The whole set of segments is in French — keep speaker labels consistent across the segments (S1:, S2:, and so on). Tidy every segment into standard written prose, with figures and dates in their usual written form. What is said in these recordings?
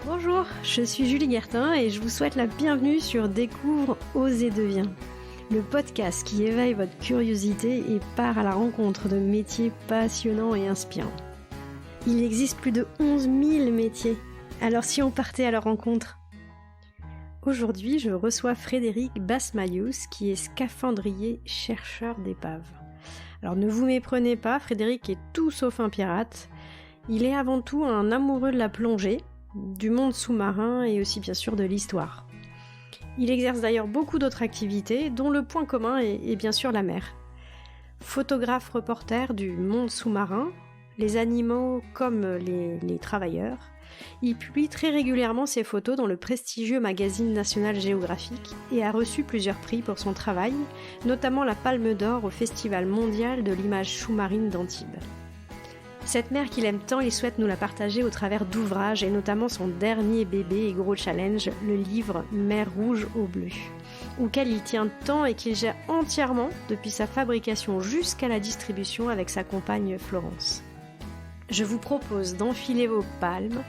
S1: Bonjour, je suis Julie Guertin et je vous souhaite la bienvenue sur Découvre, Ose et Deviens, le podcast qui éveille votre curiosité et part à la rencontre de métiers passionnants et inspirants. Il existe plus de 11 000 métiers, alors si on partait à leur rencontre? Aujourd'hui, je reçois Frédéric Basmayous qui est scaphandrier chercheur d'épaves. Alors ne vous méprenez pas, Frédéric est tout sauf un pirate. Il est avant tout un amoureux de la plongée, du monde sous-marin et aussi bien sûr de l'histoire. Il exerce d'ailleurs beaucoup d'autres activités, dont le point commun est bien sûr la mer. Photographe reporter du monde sous-marin, les animaux comme les travailleurs, il publie très régulièrement ses photos dans le prestigieux magazine National Geographic et a reçu plusieurs prix pour son travail, notamment la Palme d'Or au Festival mondial de l'image sous-marine d'Antibes. Cette mer qu'il aime tant, il souhaite nous la partager au travers d'ouvrages et notamment son dernier bébé et gros challenge, le livre Mer rouge au bleu, auquel il tient tant et qu'il gère entièrement depuis sa fabrication jusqu'à la distribution avec sa compagne Florence. Je vous propose d'enfiler vos palmes,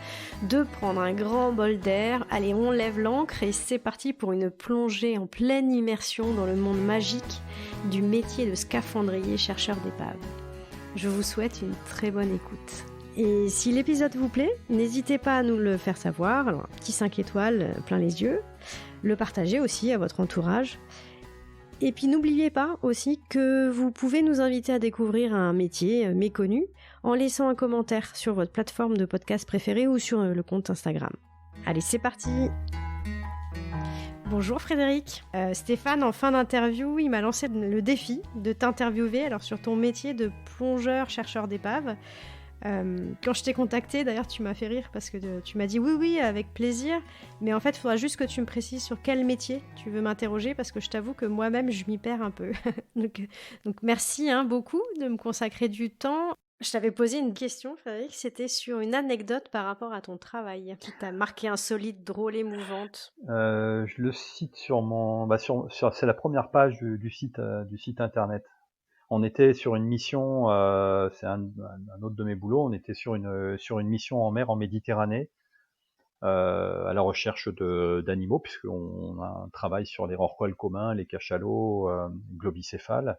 S1: de prendre un grand bol d'air, allez on lève l'ancre et c'est parti pour une plongée en pleine immersion dans le monde magique du métier de scaphandrier chercheur d'épaves. Je vous souhaite une très bonne écoute. Et si l'épisode vous plaît, n'hésitez pas à nous le faire savoir, alors un petit 5 étoiles plein les yeux, le partager aussi à votre entourage. Et puis n'oubliez pas aussi que vous pouvez nous inviter à découvrir un métier méconnu en laissant un commentaire sur votre plateforme de podcast préférée ou sur le compte Instagram. Allez, c'est parti! Bonjour Frédéric. Stéphane, en fin d'interview, il m'a lancé le défi de t'interviewer alors sur ton métier de plongeur chercheur d'épaves. Quand je t'ai contacté, d'ailleurs tu m'as fait rire parce que tu m'as dit oui avec plaisir, mais en fait il faudra juste que tu me précises sur quel métier tu veux m'interroger parce que je t'avoue que moi-même je m'y perds un peu. donc merci beaucoup de me consacrer du temps. Je t'avais posé une question, Frédéric, c'était sur une anecdote par rapport à ton travail qui t'a marqué, insolite, drôle, émouvante.
S2: Je le cite sur mon, c'est la première page du site internet. On était sur une mission, c'est un autre de mes boulots. On était sur une mission en mer en Méditerranée, à la recherche d'animaux, puisqu'on a un travail sur les rorquals communs, les cachalots, globicéphales,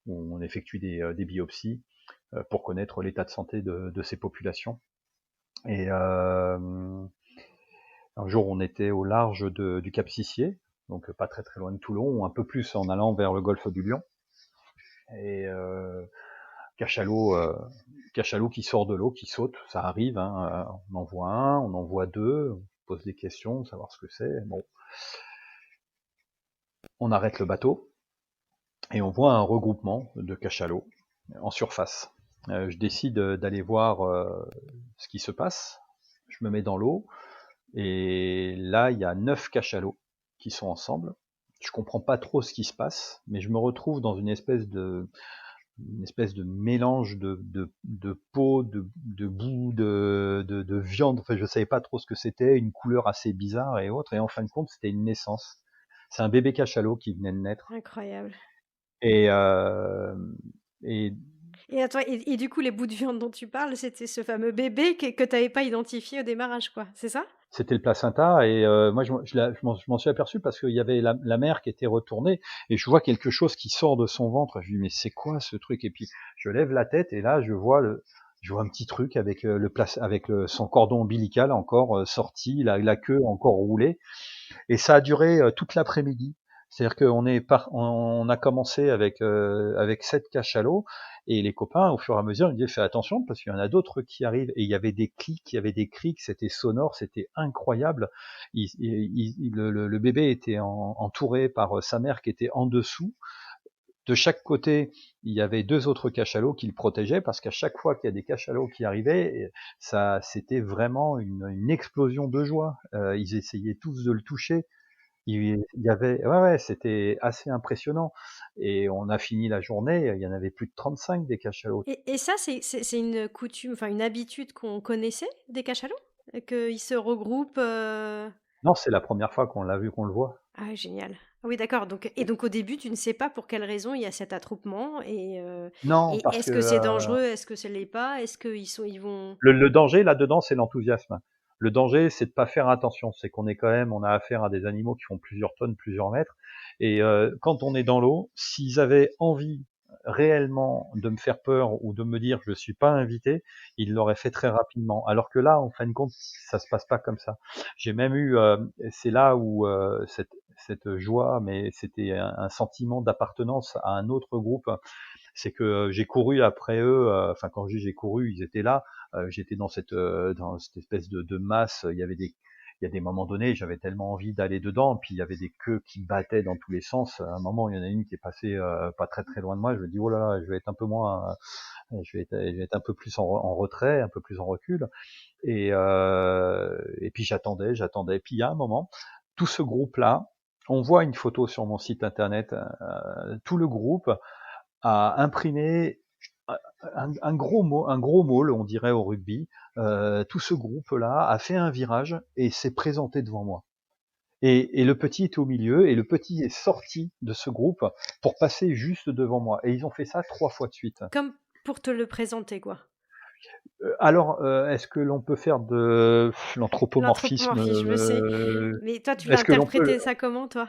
S2: où on effectue des biopsies pour connaître l'état de santé de ces populations. Et un jour, on était au large du Cap Sissier, donc pas très très loin de Toulon, un peu plus en allant vers le golfe du Lion. Et cachalot qui sort de l'eau, qui saute, ça arrive, hein, on en voit un, on en voit deux, on pose des questions, savoir ce que c'est. Bon, on arrête le bateau et on voit un regroupement de cachalots en surface. Je décide d'aller voir ce qui se passe. Je me mets dans l'eau et là, il y a 9 cachalots qui sont ensemble. Je comprends pas trop ce qui se passe, mais je me retrouve dans une espèce de mélange de peau, de boue, de viande. Enfin, je savais pas trop ce que c'était, une couleur assez bizarre et autres. Et en fin de compte, c'était une naissance. C'est un bébé cachalot qui venait de naître.
S1: Incroyable.
S2: Et, euh, et
S1: Et, attends, et du coup, les bouts de viande dont tu parles, c'était ce fameux bébé que tu n'avais pas identifié au démarrage, quoi, c'est ça?
S2: c'était le placenta. Et moi, je m'en suis aperçu parce qu'il y avait la mère qui était retournée et je vois quelque chose qui sort de son ventre. Je lui dis mais c'est quoi ce truc? Et puis je lève la tête et là je vois un petit truc avec son cordon ombilical encore sorti, la queue encore roulée. Et ça a duré toute l'après-midi. C'est-à-dire on a commencé avec 7 cachalots et les copains, au fur et à mesure, ils disaient fais attention parce qu'il y en a d'autres qui arrivent. Et il y avait des clics, il y avait des cris, c'était sonore, c'était incroyable. Le bébé était entouré par sa mère qui était en dessous. De chaque côté, il y avait 2 autres cachalots qui le protégeaient parce qu'à chaque fois qu'il y a des cachalots qui arrivaient, ça, c'était vraiment une explosion de joie. Ils essayaient tous de le toucher. Il y avait, ouais, c'était assez impressionnant. Et on a fini la journée, il y en avait plus de 35 des cachalots.
S1: Et ça, c'est une coutume, enfin une habitude qu'on connaissait des cachalots? Qu'ils se regroupent
S2: Non, c'est la première fois qu'on l'a vu, qu'on le voit.
S1: Ah, génial. Ah oui, d'accord, donc au début, tu ne sais pas pour quelle raison il y a cet attroupement
S2: Non,
S1: et
S2: parce
S1: est-ce
S2: que,
S1: que c'est dangereux? Est-ce que ça l'est pas? Est-ce qu'ils vont
S2: le danger là-dedans, c'est l'enthousiasme. Le danger, c'est de pas faire attention. C'est qu'on est quand même, on a affaire à des animaux qui font plusieurs tonnes, plusieurs mètres. Et quand on est dans l'eau, s'ils avaient envie réellement de me faire peur ou de me dire je suis pas invité, ils l'auraient fait très rapidement. Alors que là, en fin de compte, ça se passe pas comme ça. J'ai même eu, c'est là où cette joie, mais c'était un sentiment d'appartenance à un autre groupe, c'est que j'ai couru après eux. Enfin, quand je dis j'ai couru, ils étaient là. J'étais dans cette espèce de masse. Il y a des moments donnés, j'avais tellement envie d'aller dedans, puis il y avait des queues qui battaient dans tous les sens. À un moment, il y en a une qui est passée pas très très loin de moi. Je me dis oh là là, je vais être un peu moins, je vais être un peu plus en retrait, un peu plus en recul. Et puis j'attendais. Puis il y a un moment, tout ce groupe-là, on voit une photo sur mon site internet. Tout le groupe a imprimé un gros maul, on dirait au rugby. Tout ce groupe-là a fait un virage et s'est présenté devant moi. Et le petit était au milieu, et le petit est sorti de ce groupe pour passer juste devant moi. Et ils ont fait ça 3 fois de suite.
S1: comme pour te le présenter, quoi?
S2: Alors, est-ce que l'on peut faire de l'anthropomorphisme?
S1: L'anthropomorphisme, je sais. Mais toi, tu l'as
S2: Est-ce que l'on peut
S1: interprété ça comment, toi?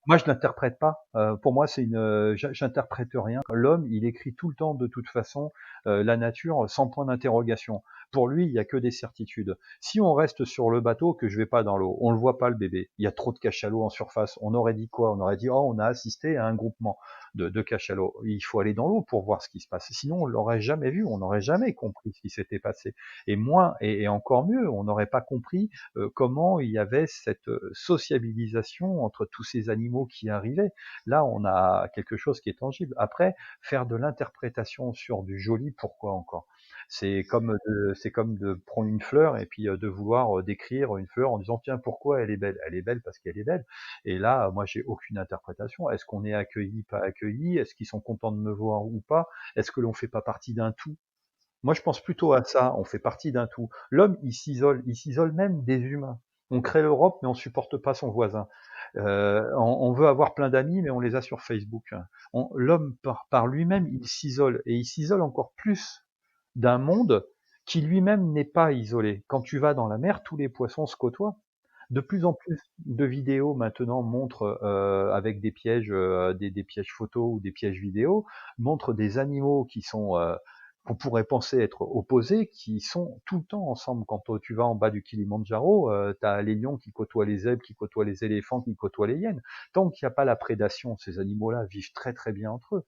S2: Moi, je l'interprète pas. Pour moi, j'interprète rien. L'homme, il écrit tout le temps, de toute façon, la nature sans point d'interrogation. Pour lui, il y a que des certitudes. Si on reste sur le bateau, que je vais pas dans l'eau, on le voit pas le bébé. Il y a trop de cachalots en surface. On aurait dit quoi? On aurait dit oh, on a assisté à un groupement de cachalots. Il faut aller dans l'eau pour voir ce qui se passe. Sinon, on l'aurait jamais vu. On n'aurait jamais compris ce qui s'était passé. Et moins, et encore mieux, on n'aurait pas compris comment il y avait cette sociabilisation entre tous ces animaux qui arrivaient. Là, on a quelque chose qui est tangible. Après, faire de l'interprétation sur du joli, pourquoi encore? C'est comme de prendre une fleur et puis de vouloir décrire une fleur en disant tiens pourquoi elle est belle? Elle est belle parce qu'elle est belle. Et là, moi, j'ai aucune interprétation. Est-ce qu'on est accueilli, pas accueilli? Est-ce qu'ils sont contents de me voir ou pas? Est-ce que l'on fait pas partie d'un tout? Moi, je pense plutôt à ça. On fait partie d'un tout. L'homme, il s'isole même des humains. On crée l'Europe, mais on supporte pas son voisin. On veut avoir plein d'amis, mais on les a sur Facebook. L'homme, par lui-même, il s'isole. Et il s'isole encore plus d'un monde qui lui-même n'est pas isolé. Quand tu vas dans la mer, tous les poissons se côtoient. De plus en plus de vidéos maintenant montrent, avec des pièges, des pièges photos ou des pièges vidéo, montrent des animaux qui sont qu'on pourrait penser être opposés, qui sont tout le temps ensemble. Quand tu vas en bas du Kilimandjaro, tu as les lions qui côtoient les zèbres, qui côtoient les éléphants, qui côtoient les hyènes. Tant qu'il n'y a pas la prédation, ces animaux-là vivent très très bien entre eux.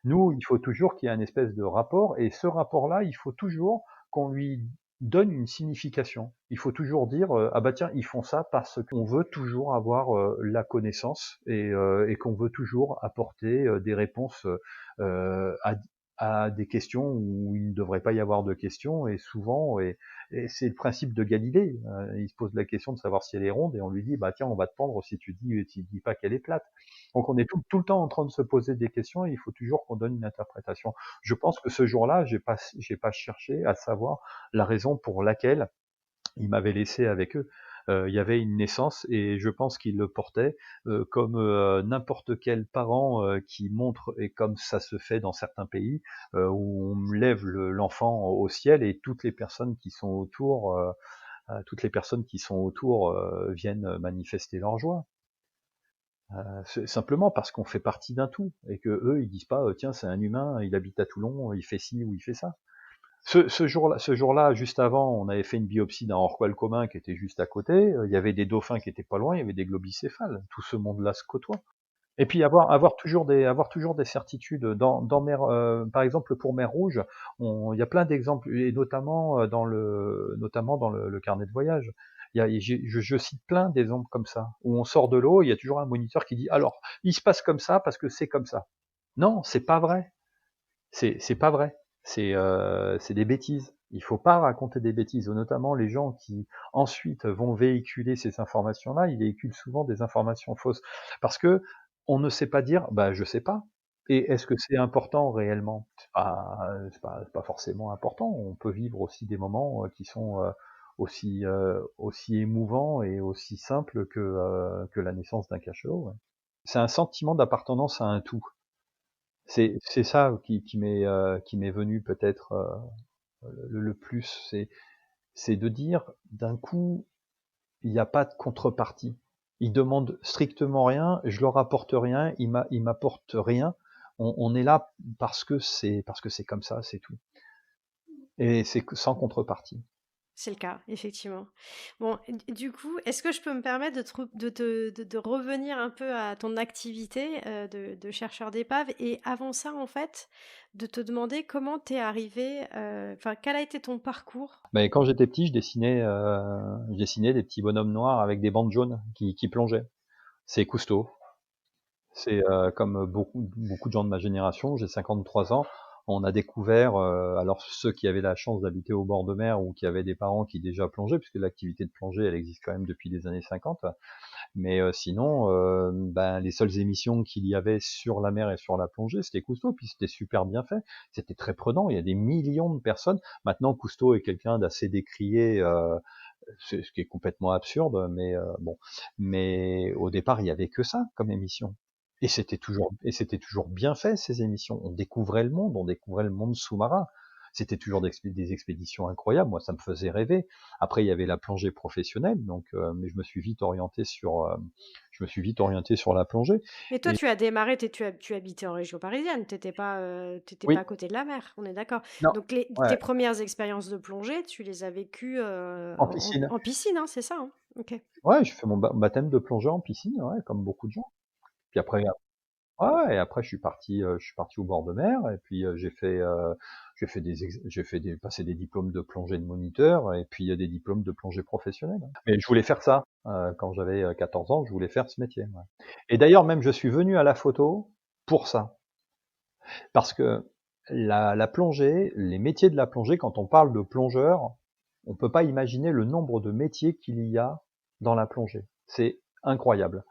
S2: Nous, il faut toujours qu'il y ait un espèce de rapport, et ce rapport-là, il faut toujours qu'on lui donne une signification. Il faut toujours dire ah bah tiens, ils font ça parce qu'on veut toujours avoir la connaissance, et qu'on veut toujours apporter des réponses à des questions où il ne devrait pas y avoir de questions. Et souvent, et c'est le principe de Galilée, il se pose la question de savoir si elle est ronde, et on lui dit bah tiens, on va te pendre si tu dis pas qu'elle est plate. Donc on est tout le temps en train de se poser des questions, et il faut toujours qu'on donne une interprétation. Je pense que ce jour-là, j'ai pas cherché à savoir la raison pour laquelle ils m'avaient laissé avec eux. Il y avait une naissance, et je pense qu'ils le portaient comme n'importe quel parent qui montre, et comme ça se fait dans certains pays, où on lève l'enfant au ciel, et toutes les personnes qui sont autour viennent manifester leur joie. C'est simplement parce qu'on fait partie d'un tout, et que eux ils disent pas tiens c'est un humain, il habite à Toulon, il fait ci ou il fait ça. Ce jour-là, juste avant, on avait fait une biopsie d'un rorqual commun qui était juste à côté. Il y avait des dauphins qui étaient pas loin, il y avait des globicéphales. Tout ce monde-là se côtoie. Et puis avoir toujours des certitudes. Dans mer, par exemple pour Mer Rouge, il y a plein d'exemples, et notamment notamment dans le carnet de voyage. Je cite plein d'exemples comme ça, où on sort de l'eau, il y a toujours un moniteur qui dit alors il se passe comme ça parce que c'est comme ça. Non, c'est pas vrai. C'est pas vrai. C'est des bêtises. Il faut pas raconter des bêtises, notamment les gens qui ensuite vont véhiculer ces informations-là. Ils véhiculent souvent des informations fausses parce que on ne sait pas dire bah je sais pas. Et est-ce que c'est important réellement? C'est pas forcément important. On peut vivre aussi des moments qui sont aussi émouvants et aussi simples que la naissance d'un cachalot. Ouais. C'est un sentiment d'appartenance à un tout. C'est ça qui m'est venu peut-être, le plus. C'est de dire, d'un coup, il y a pas de contrepartie. Ils demandent strictement rien, je leur apporte rien, ils m'apportent rien. On est là parce que c'est comme ça, c'est tout. Et c'est sans contrepartie.
S1: C'est le cas, effectivement. Bon, du coup, est-ce que je peux me permettre de revenir un peu à ton activité de chercheur d'épave et avant ça, en fait, de te demander comment t'es arrivé, enfin, quel a été ton parcours?
S2: Mais quand j'étais petit, je dessinais des petits bonhommes noirs avec des bandes jaunes qui plongeaient. C'est Cousteau. C'est comme beaucoup de gens de ma génération, j'ai 53 ans, on a découvert, alors ceux qui avaient la chance d'habiter au bord de mer ou qui avaient des parents qui déjà plongeaient, puisque l'activité de plongée, elle existe quand même depuis les années 50. Mais sinon, ben, les seules émissions qu'il y avait sur la mer et sur la plongée, c'était Cousteau, puis c'était super bien fait. C'était très prenant. Il y a des millions de personnes. Maintenant, Cousteau est quelqu'un d'assez décrié, ce qui est complètement absurde, mais bon. Mais au départ, il y avait que ça comme émission. Et c'était toujours bien fait, ces émissions. On découvrait le monde sous-marin. C'était toujours des expéditions incroyables. Moi, ça me faisait rêver. Après, il y avait la plongée professionnelle, donc, mais je me suis vite orienté sur la plongée.
S1: Mais toi,
S2: Et
S1: tu as démarré, tu habitais en région parisienne, t'étais pas
S2: oui,
S1: à côté de la mer, on est d'accord.
S2: non,
S1: Donc tes
S2: ouais,
S1: premières expériences de plongée, tu les as vécues
S2: en piscine.
S1: en piscine, hein, c'est ça, hein? Ok.
S2: Ouais, j'ai fait mon baptême de plongeur en piscine, ouais, comme beaucoup de gens. Puis après, ouais, et après je suis parti au bord de mer et puis j'ai fait passer des diplômes de plongée de moniteur et puis il y a des diplômes de plongée professionnelle. Mais je voulais faire ça quand j'avais 14 ans, je voulais faire ce métier. Ouais. Et d'ailleurs même je suis venu à la photo pour ça, parce que la plongée, les métiers de la plongée, quand on parle de plongeur, on peut pas imaginer le nombre de métiers qu'il y a dans la plongée. C'est incroyable.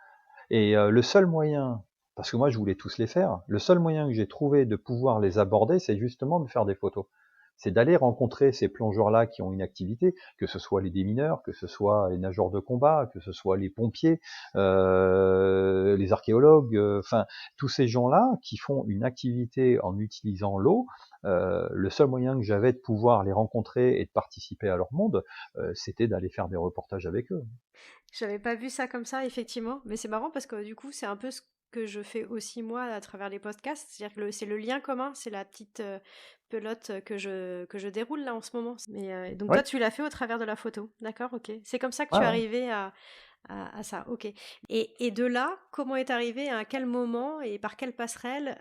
S2: Et le seul moyen, parce que moi je voulais tous les faire, le seul moyen que j'ai trouvé de pouvoir les aborder, c'est justement de faire des photos. C'est d'aller rencontrer ces plongeurs-là qui ont une activité, que ce soit les démineurs, que ce soit les nageurs de combat, que ce soit les pompiers, les archéologues, enfin tous ces gens-là qui font une activité en utilisant l'eau. Le seul moyen que j'avais de pouvoir les rencontrer et de participer à leur monde, c'était d'aller faire des reportages avec eux.
S1: J'avais pas vu ça comme ça, effectivement, mais c'est marrant parce que du coup, c'est un peu ce que je fais aussi moi à travers les podcasts, c'est-à-dire que c'est le lien commun, c'est la petite pelote que je déroule là en ce moment. Mais donc
S2: Oui,
S1: toi, tu l'as fait au travers de la photo, d'accord, ok. C'est comme ça que
S2: ouais,
S1: tu es
S2: ouais.
S1: arrivé à ça, ok. Et de là, comment est arrivé, à quel moment et par quelle passerelle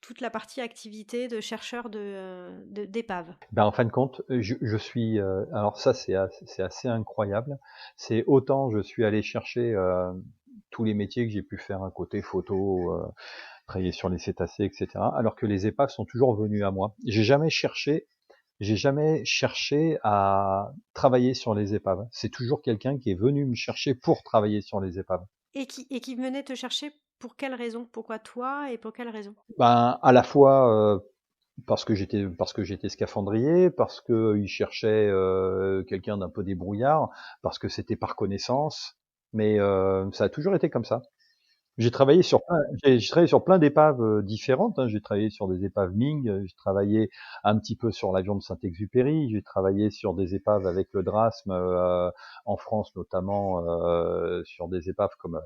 S1: toute la partie activité de chercheur d'épave?
S2: Ben, en fin de compte, je suis, alors ça c'est assez incroyable. C'est autant je suis allé chercher tous les métiers que j'ai pu faire, un côté photo, travailler sur les cétacés, etc. Alors que les épaves sont toujours venus à moi. J'ai jamais cherché à travailler sur les épaves. C'est toujours quelqu'un qui est venu me chercher pour travailler sur les épaves.
S1: Et qui venait te chercher pour quelle raison? Pourquoi toi et pour quelle raison?
S2: Ben, à la fois parce que j'étais scaphandrier, parce que il cherchait quelqu'un d'un peu débrouillard, parce que c'était par connaissance, mais ça a toujours été comme ça. J'ai travaillé sur plein d'épaves différentes, hein. J'ai travaillé sur des épaves Ming, j'ai travaillé un petit peu sur l'avion de Saint-Exupéry, j'ai travaillé sur des épaves avec le Drasme en France notamment, sur des épaves comme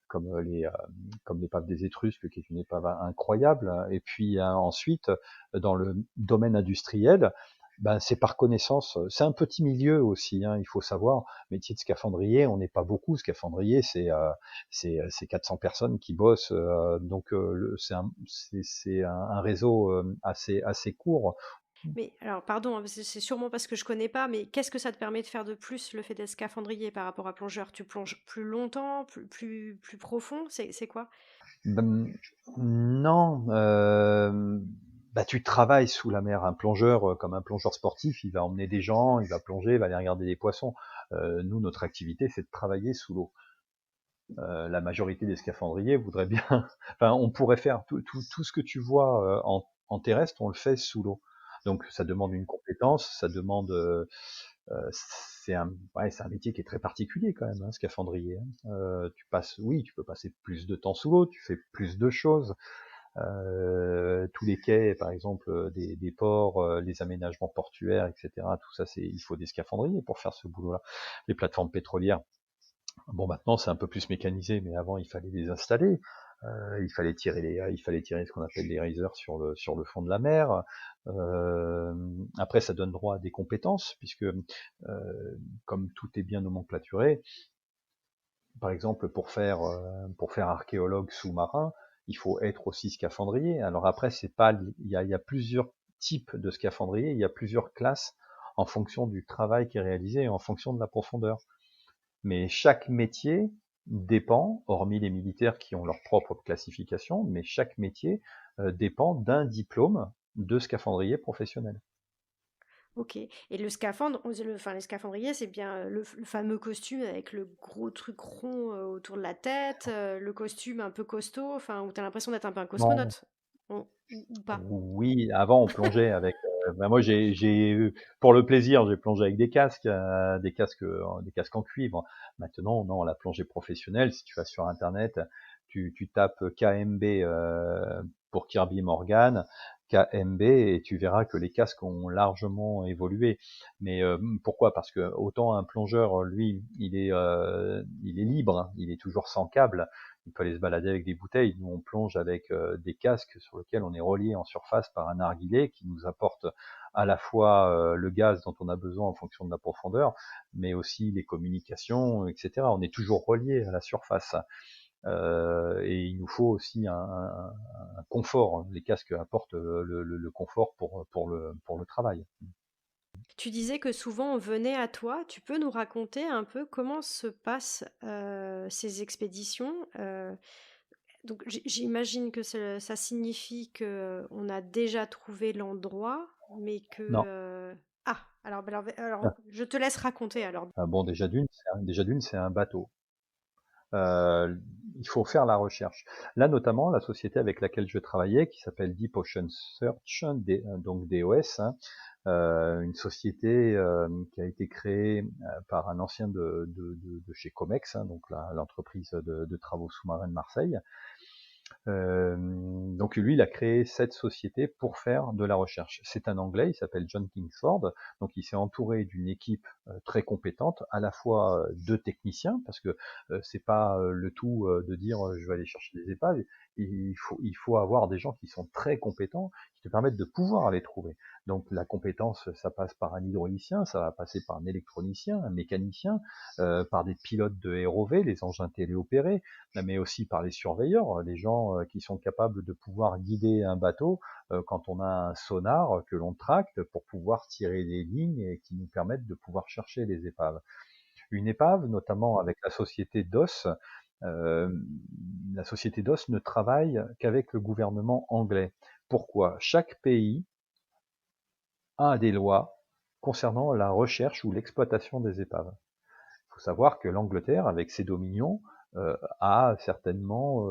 S2: comme l'épave des Étrusques, qui est une épave incroyable. Et puis ensuite, dans le domaine industriel, ben, c'est par connaissance. C'est un petit milieu aussi, hein, il faut savoir. Métier de scaphandrier, on n'est pas beaucoup. Scaphandrier, c'est 400 personnes qui bossent, donc c'est un réseau assez court.
S1: Mais alors, pardon, hein, c'est sûrement parce que je connais pas, mais qu'est-ce que ça te permet de faire de plus, le fait d'être scaphandrier par rapport à plongeur? Tu plonges plus longtemps, plus profond? C'est quoi?
S2: Ben, non, bah, tu travailles sous la mer. Un plongeur, comme un plongeur sportif, il va emmener des gens, il va plonger, il va aller regarder des poissons. Nous, notre activité, c'est de travailler sous l'eau. La majorité des scaphandriers voudraient bien, enfin, on pourrait faire tout ce que tu vois en terrestre, on le fait sous l'eau. Donc, ça demande une compétence, ça demande c'est un métier qui est très particulier quand même, hein, scaphandrier. Hein. Tu peux passer plus de temps sous l'eau, tu fais plus de choses. Tous les quais, par exemple, des ports, les aménagements portuaires, etc. Tout ça, il faut des scaphandriers pour faire ce boulot-là. Les plateformes pétrolières. Bon, maintenant c'est un peu plus mécanisé, mais avant il fallait les installer. Il fallait tirer ce qu'on appelle les risers sur le fond de la mer. Après, ça donne droit à des compétences, puisque comme tout est bien nomenclaturé, par exemple pour faire archéologue sous-marin, il faut être aussi scaphandrier. Alors après, il y a plusieurs types de scaphandriers, il y a plusieurs classes en fonction du travail qui est réalisé et en fonction de la profondeur. Mais chaque métier dépend, hormis les militaires qui ont leur propre classification, mais chaque métier dépend d'un diplôme de scaphandrier professionnel.
S1: Ok. Et le scaphandre, les scaphandriers, c'est bien le fameux costume avec le gros truc rond autour de la tête, le costume un peu costaud, enfin, où t'as l'impression d'être un peu un
S2: Non.
S1: cosmonaute. Ou pas.
S2: Oui, avant on plongeait avec. Moi, pour le plaisir, j'ai plongé avec des casques en cuivre. Maintenant, non, la plongée professionnelle, si tu vas sur Internet, tu tapes KMB pour Kirby Morgan, KMB, et tu verras que les casques ont largement évolué. Mais pourquoi? Parce que autant un plongeur, lui, il est libre, hein, il est toujours sans câble. Il peut aller se balader avec des bouteilles. Nous, on plonge avec des casques sur lesquels on est relié en surface par un narguilé qui nous apporte à la fois le gaz dont on a besoin en fonction de la profondeur, mais aussi les communications, etc. On est toujours relié à la surface. Et il nous faut aussi un confort. Les casques apportent le confort pour le travail.
S1: Tu disais que souvent on venait à toi. Tu peux nous raconter un peu comment se passent ces expéditions donc j'imagine que ça signifie que on a déjà trouvé l'endroit, mais que
S2: Non.
S1: ah alors je te laisse raconter alors.
S2: Bon, déjà d'une, c'est un bateau. Euh, il faut faire la recherche. Là, notamment, la société avec laquelle je travaillais, qui s'appelle Deep Ocean Search, donc DOS, hein, une société qui a été créée par un ancien de chez Comex, hein, donc l'entreprise de travaux sous-marins de Marseille. Donc lui, il a créé cette société pour faire de la recherche. C'est un Anglais, il s'appelle John Kingsford, donc il s'est entouré d'une équipe très compétente, à la fois de techniciens, parce que c'est pas le tout de dire je vais aller chercher des épaves, il faut avoir des gens qui sont très compétents, qui te permettent de pouvoir les trouver. Donc la compétence, ça passe par un hydraulicien, ça va passer par un électronicien, un mécanicien, par des pilotes de ROV, les engins téléopérés, mais aussi par les surveilleurs, les gens qui sont capables de pouvoir guider un bateau quand on a un sonar que l'on tracte pour pouvoir tirer des lignes et qui nous permettent de pouvoir chercher les épaves. Une épave, notamment avec la société DOS, euh, la société DOS ne travaille qu'avec le gouvernement anglais. Pourquoi? Chaque pays a des lois concernant la recherche ou l'exploitation des épaves. Il faut savoir que l'Angleterre, avec ses dominions, a certainement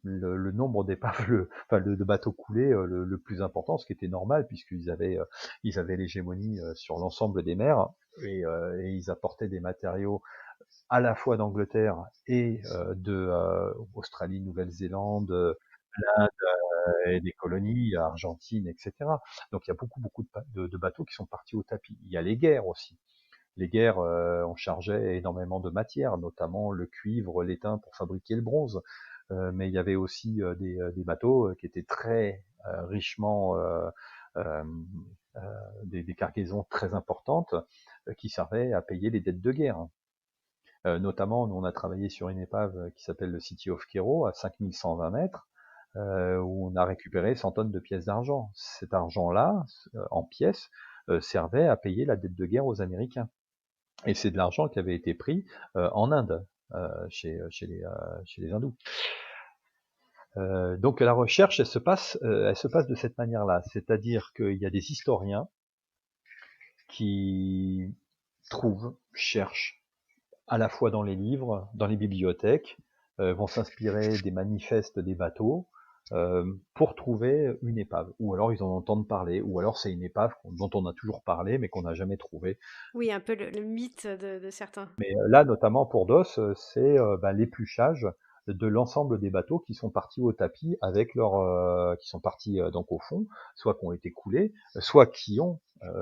S2: le nombre d'épaves, de bateaux coulés le plus important, ce qui était normal ils avaient l'hégémonie sur l'ensemble des mers et ils apportaient des matériaux à la fois d'Angleterre et de Australie, Nouvelle-Zélande, l'Inde et des colonies, Argentine, etc. Donc il y a beaucoup de bateaux qui sont partis au tapis. Il y a les guerres aussi. Les guerres, on chargeait énormément de matières, notamment le cuivre, l'étain pour fabriquer le bronze. Mais il y avait aussi des bateaux qui étaient très richement euh, des cargaisons très importantes qui servaient à payer les dettes de guerre. Notamment, nous on a travaillé sur une épave qui s'appelle le City of Cairo à 5120 mètres, où on a récupéré 100 tonnes de pièces d'argent. Cet argent-là, en pièces, servait à payer la dette de guerre aux Américains. Et c'est de l'argent qui avait été pris en Inde, chez les hindous. Donc la recherche, elle se passe de cette manière-là, c'est-à-dire qu'il y a des historiens qui trouvent, cherchent, à la fois dans les livres, dans les bibliothèques, vont s'inspirer des manifestes des bateaux, pour trouver une épave. Ou alors ils en entendent parler, ou alors c'est une épave dont on a toujours parlé mais qu'on n'a jamais trouvée.
S1: Oui, un peu le mythe de certains.
S2: Mais là, notamment pour DOS, c'est l'épluchage de l'ensemble des bateaux qui sont partis au tapis avec qui sont partis donc au fond, soit qui ont été coulés, soit qui ont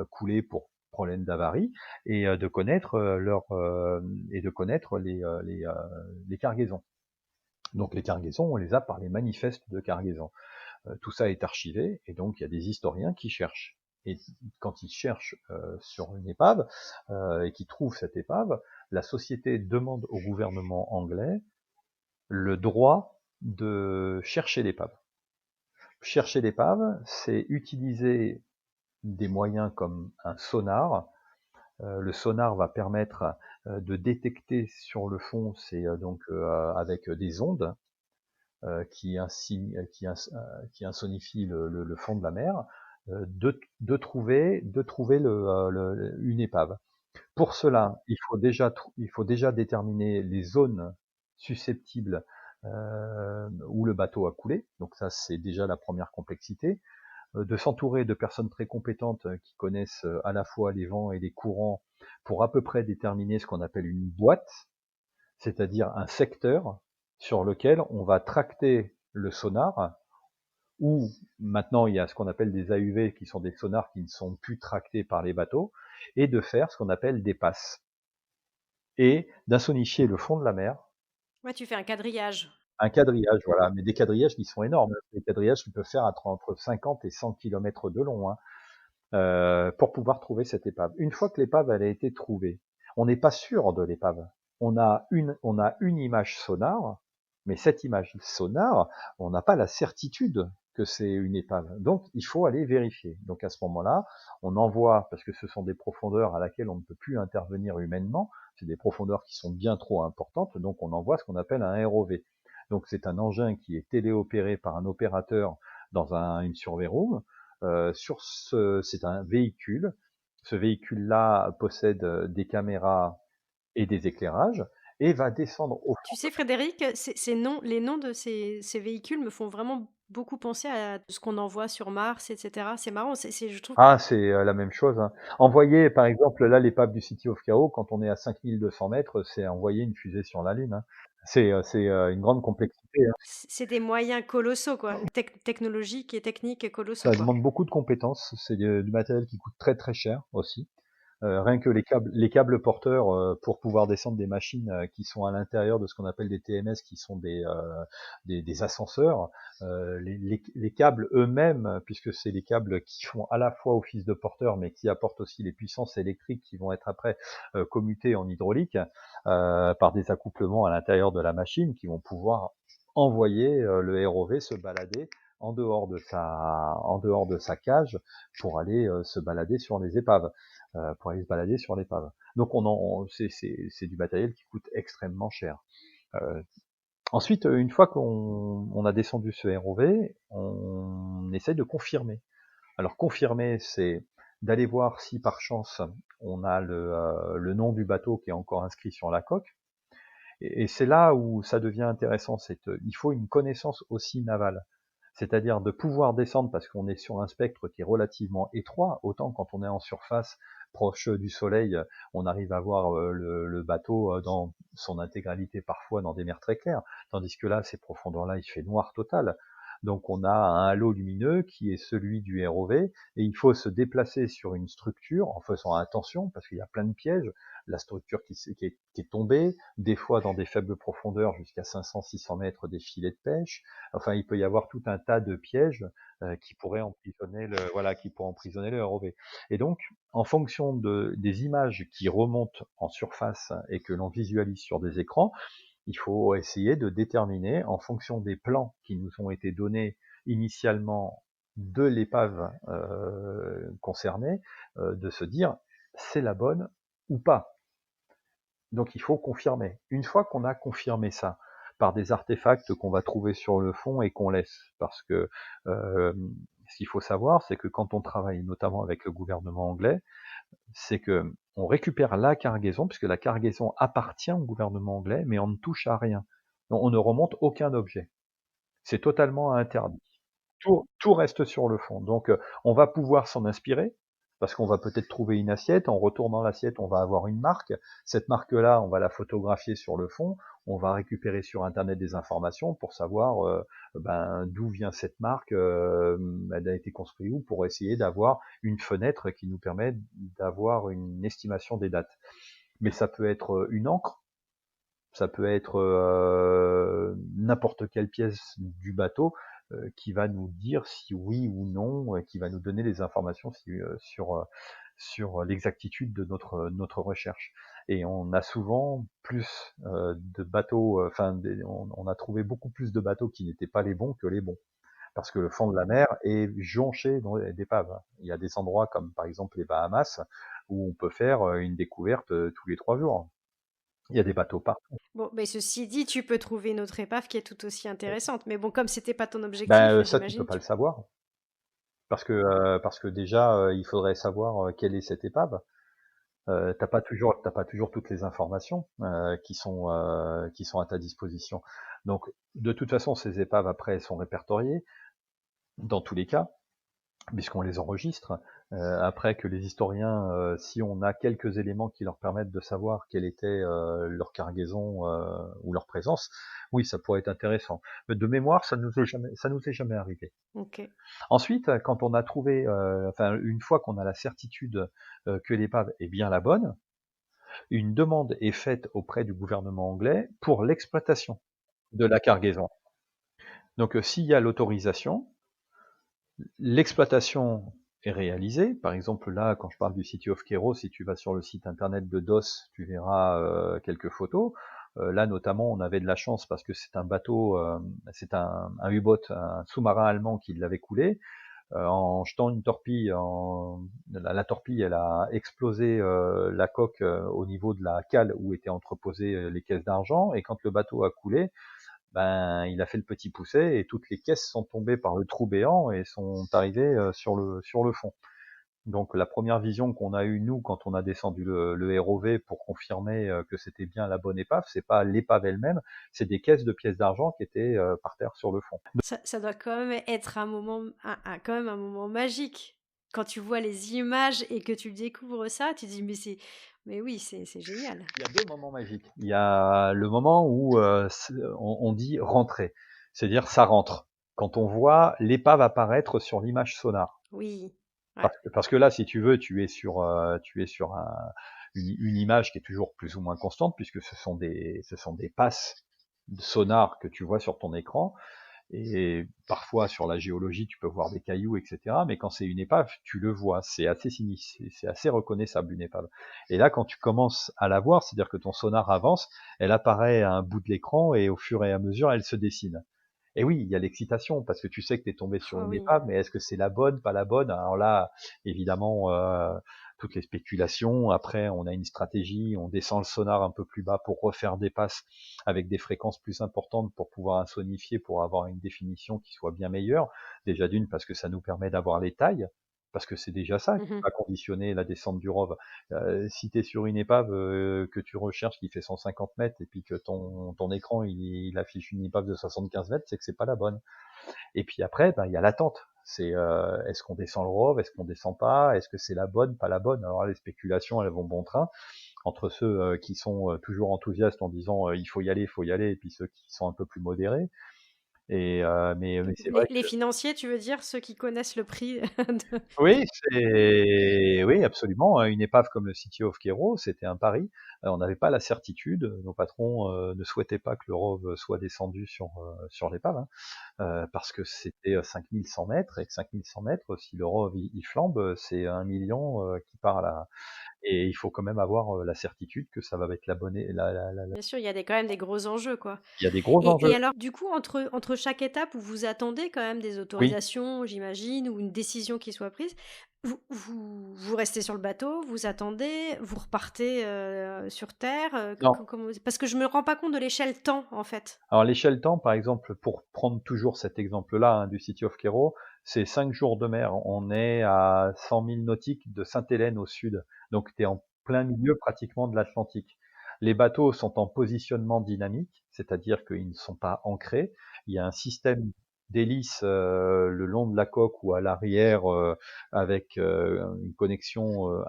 S2: coulé pour problème d'avarie, et de connaître les cargaisons. Donc les cargaisons, on les a par les manifestes de cargaison. Tout ça est archivé, et donc il y a des historiens qui cherchent. Et quand ils cherchent sur une épave et qu'ils trouvent cette épave, la société demande au gouvernement anglais le droit de chercher l'épave. Chercher l'épave, c'est utiliser des moyens comme un sonar. Le sonar va permettre de détecter sur le fond, c'est donc avec des ondes qui insonifient le fond de la mer, de trouver une épave. Pour cela, il faut déjà déterminer les zones susceptibles où le bateau a coulé. Donc ça, c'est déjà la première complexité. De s'entourer de personnes très compétentes qui connaissent à la fois les vents et les courants pour à peu près déterminer ce qu'on appelle une boîte, c'est-à-dire un secteur sur lequel on va tracter le sonar, ou maintenant il y a ce qu'on appelle des AUV qui sont des sonars qui ne sont plus tractés par les bateaux, et de faire ce qu'on appelle des passes, et d'insonifier le fond de la mer.
S1: Ouais, tu fais un quadrillage.
S2: Un quadrillage, voilà, mais des quadrillages qui sont énormes, des quadrillages qui peuvent faire entre 50 et 100 km de long, hein, pour pouvoir trouver cette épave. Une fois que l'épave elle a été trouvée, on n'est pas sûr de l'épave. On a une image sonar, mais cette image sonar, on n'a pas la certitude que c'est une épave. Donc, il faut aller vérifier. Donc, à ce moment-là, on envoie, parce que ce sont des profondeurs à laquelle on ne peut plus intervenir humainement, c'est des profondeurs qui sont bien trop importantes, donc on envoie ce qu'on appelle un ROV. Donc, c'est un engin qui est téléopéré par un opérateur dans une survey room. C'est un véhicule. Ce véhicule-là possède des caméras et des éclairages, et va descendre au
S1: Tu
S2: fond.
S1: sais, Frédéric, les noms de ces véhicules me font vraiment beaucoup penser à ce qu'on envoie sur Mars, etc. C'est marrant, je trouve.
S2: Ah, c'est la même chose, hein. Envoyer, par exemple, là, l'épave du City of Chaos, quand on est à 5200 mètres, c'est envoyer une fusée sur la Lune, hein. C'est une grande complexité, hein.
S1: C'est des moyens colossaux, quoi, technologiques et techniques et
S2: Ça
S1: colossaux, quoi.
S2: demande beaucoup de compétences. C'est du matériel qui coûte très très cher aussi. Rien que les câbles porteurs pour pouvoir descendre des machines qui sont à l'intérieur de ce qu'on appelle des TMS, qui sont des ascenseurs, les câbles eux-mêmes, puisque c'est les câbles qui font à la fois office de porteur, mais qui apportent aussi les puissances électriques qui vont être après commutées en hydraulique par des accouplements à l'intérieur de la machine, qui vont pouvoir envoyer le ROV se balader en dehors de sa cage pour aller se balader sur les épaves. Pour aller se balader sur l'épave. Donc c'est du matériel qui coûte extrêmement cher. Ensuite, une fois qu'on a descendu ce ROV, on essaye de confirmer. Alors confirmer, c'est d'aller voir si par chance on a le nom du bateau qui est encore inscrit sur la coque. Et c'est là où ça devient intéressant, il faut une connaissance aussi navale. C'est-à-dire de pouvoir descendre parce qu'on est sur un spectre qui est relativement étroit, autant quand on est en surface, proche du soleil, on arrive à voir le bateau dans son intégralité parfois dans des mers très claires, tandis que là, ces profondeurs-là, il fait noir total. Donc on a un halo lumineux qui est celui du ROV, et il faut se déplacer sur une structure en faisant attention parce qu'il y a plein de pièges. La structure qui est tombée, des fois dans des faibles profondeurs jusqu'à 500-600 mètres, des filets de pêche. Enfin, il peut y avoir tout un tas de pièges qui pourraient emprisonner le ROV. Et donc, en fonction des images qui remontent en surface et que l'on visualise sur des écrans, il faut essayer de déterminer, en fonction des plans qui nous ont été donnés initialement de l'épave concernée, de se dire c'est la bonne ou pas. Donc il faut confirmer. Une fois qu'on a confirmé ça par des artefacts qu'on va trouver sur le fond et qu'on laisse, parce que ce qu'il faut savoir, c'est que quand on travaille notamment avec le gouvernement anglais, c'est que on récupère la cargaison, puisque la cargaison appartient au gouvernement anglais, mais on ne touche à rien. On ne remonte aucun objet. C'est totalement interdit. Tout reste sur le fond. Donc, on va pouvoir s'en inspirer, parce qu'on va peut-être trouver une assiette. En retournant l'assiette, on va avoir une marque. Cette marque-là, on va la photographier sur le fond. On va récupérer sur Internet des informations pour savoir d'où vient cette marque, elle a été construite où, pour essayer d'avoir une fenêtre qui nous permet d'avoir une estimation des dates. Mais ça peut être une encre, ça peut être n'importe quelle pièce du bateau qui va nous dire si oui ou non, qui va nous donner des informations sur l'exactitude de notre recherche. Et on a souvent plus de bateaux, on a trouvé beaucoup plus de bateaux qui n'étaient pas les bons que les bons. Parce que le fond de la mer est jonché d'épaves. Il y a des endroits comme par exemple les Bahamas où on peut faire une découverte tous les 3 jours. Il y a des bateaux partout.
S1: Bon, mais ceci dit, tu peux trouver une autre épave qui est tout aussi intéressante. Mais bon, comme c'était pas ton
S2: Ben,
S1: objectif,
S2: ça, tu peux
S1: j'imagine
S2: pas
S1: tu
S2: le savoir. Parce que déjà, il faudrait savoir quelle est cette épave. T'as pas toujours toutes les informations qui sont à ta disposition. Donc, de toute façon, ces épaves après sont répertoriées dans tous les cas, puisqu'on les enregistre. Après que les historiens, si on a quelques éléments qui leur permettent de savoir quelle était leur cargaison ou leur présence, oui, ça pourrait être intéressant. Mais de mémoire, ça nous est jamais arrivé.
S1: Ok.
S2: Ensuite, quand on a trouvé, une fois qu'on a la certitude que l'épave est bien la bonne, une demande est faite auprès du gouvernement anglais pour l'exploitation de la cargaison. Donc, s'il y a l'autorisation, l'exploitation est réalisée. Par exemple, là, quand je parle du City of Cairo, si tu vas sur le site internet de DOS, tu verras quelques photos. Là, notamment, on avait de la chance parce que c'est un bateau, c'est un U-boat, un sous-marin allemand qui l'avait coulé. En jetant une torpille, la torpille, elle a explosé la coque au niveau de la cale où étaient entreposées les caisses d'argent. Et quand le bateau a coulé, ben, il a fait le petit pousset et toutes les caisses sont tombées par le trou béant et sont arrivées sur le fond. Donc la première vision qu'on a eue nous quand on a descendu le ROV pour confirmer que c'était bien la bonne épave, c'est pas l'épave elle-même, c'est des caisses de pièces d'argent qui étaient par terre sur le fond.
S1: Ça doit quand même être un moment, quand même un moment magique. Quand tu vois les images et que tu découvres ça, tu te dis, mais oui, c'est génial.
S2: Il y a 2 moments magiques. Il y a le moment où on dit rentrer, c'est-à-dire ça rentre. Quand on voit l'épave apparaître sur l'image sonar.
S1: Oui. Ouais.
S2: Parce que là, si tu veux, tu es sur une image qui est toujours plus ou moins constante, puisque ce sont des passes sonars que tu vois sur ton écran. Et parfois, sur la géologie, tu peux voir des cailloux, etc. Mais quand c'est une épave, tu le vois. C'est assez sinistre, c'est assez reconnaissable, une épave. Et là, quand tu commences à la voir, c'est-à-dire que ton sonar avance, elle apparaît à un bout de l'écran et au fur et à mesure, elle se dessine. Et oui, il y a l'excitation, parce que tu sais que tu es tombé sur
S1: Oh
S2: une
S1: oui.
S2: épave, mais est-ce que c'est la bonne, pas la bonne? Alors là, évidemment, toutes les spéculations. Après, on a une stratégie, on descend le sonar un peu plus bas pour refaire des passes avec des fréquences plus importantes pour pouvoir insonifier, pour avoir une définition qui soit bien meilleure. Déjà d'une, parce que ça nous permet d'avoir les tailles, parce que c'est déjà ça qui
S1: Mhm.
S2: va conditionner la descente du ROV. Si tu es sur une épave que tu recherches qui fait 150 mètres et puis que ton écran il affiche une épave de 75 mètres, c'est que c'est pas la bonne. Et puis après, il y a l'attente. C'est est-ce qu'on descend le ROV, est-ce qu'on descend pas, est-ce que c'est la bonne, pas la bonne. Alors les spéculations, elles vont bon train entre ceux qui sont toujours enthousiastes en disant il faut y aller, et puis ceux qui sont un peu plus modérés. Et mais c'est vrai
S1: Les
S2: que
S1: financiers, tu veux dire, ceux qui connaissent le prix de...
S2: oui, absolument. Une épave comme le City of Cairo, c'était un pari. On n'avait pas la certitude. Nos patrons ne souhaitaient pas que le ROV soit descendu sur l'épave, hein, parce que c'était 5100 mètres, et que 5100 mètres, si le ROV il flambe, c'est 1 million qui part à la... Et il faut quand même avoir la certitude que ça va être la bonne...
S1: Bien sûr, il y a quand même des gros enjeux, quoi.
S2: Il y a des gros
S1: Et
S2: enjeux.
S1: alors, du coup, entre chaque étape où vous attendez quand même des
S2: Oui.
S1: autorisations, j'imagine, ou une décision qui soit prise, vous restez sur le bateau, vous attendez, vous repartez sur Terre,
S2: Non.
S1: parce que je me rends pas compte de l'échelle temps, en fait.
S2: Alors l'échelle temps, par exemple, pour prendre toujours cet exemple-là du City of Cairo, c'est 5 jours de mer. On est à 100 000 nautiques de Sainte-Hélène au sud, donc tu es en plein milieu pratiquement de l'Atlantique. Les bateaux sont en positionnement dynamique, c'est-à-dire qu'ils ne sont pas ancrés. Il y a un système d'hélices le long de la coque ou à l'arrière avec une connexion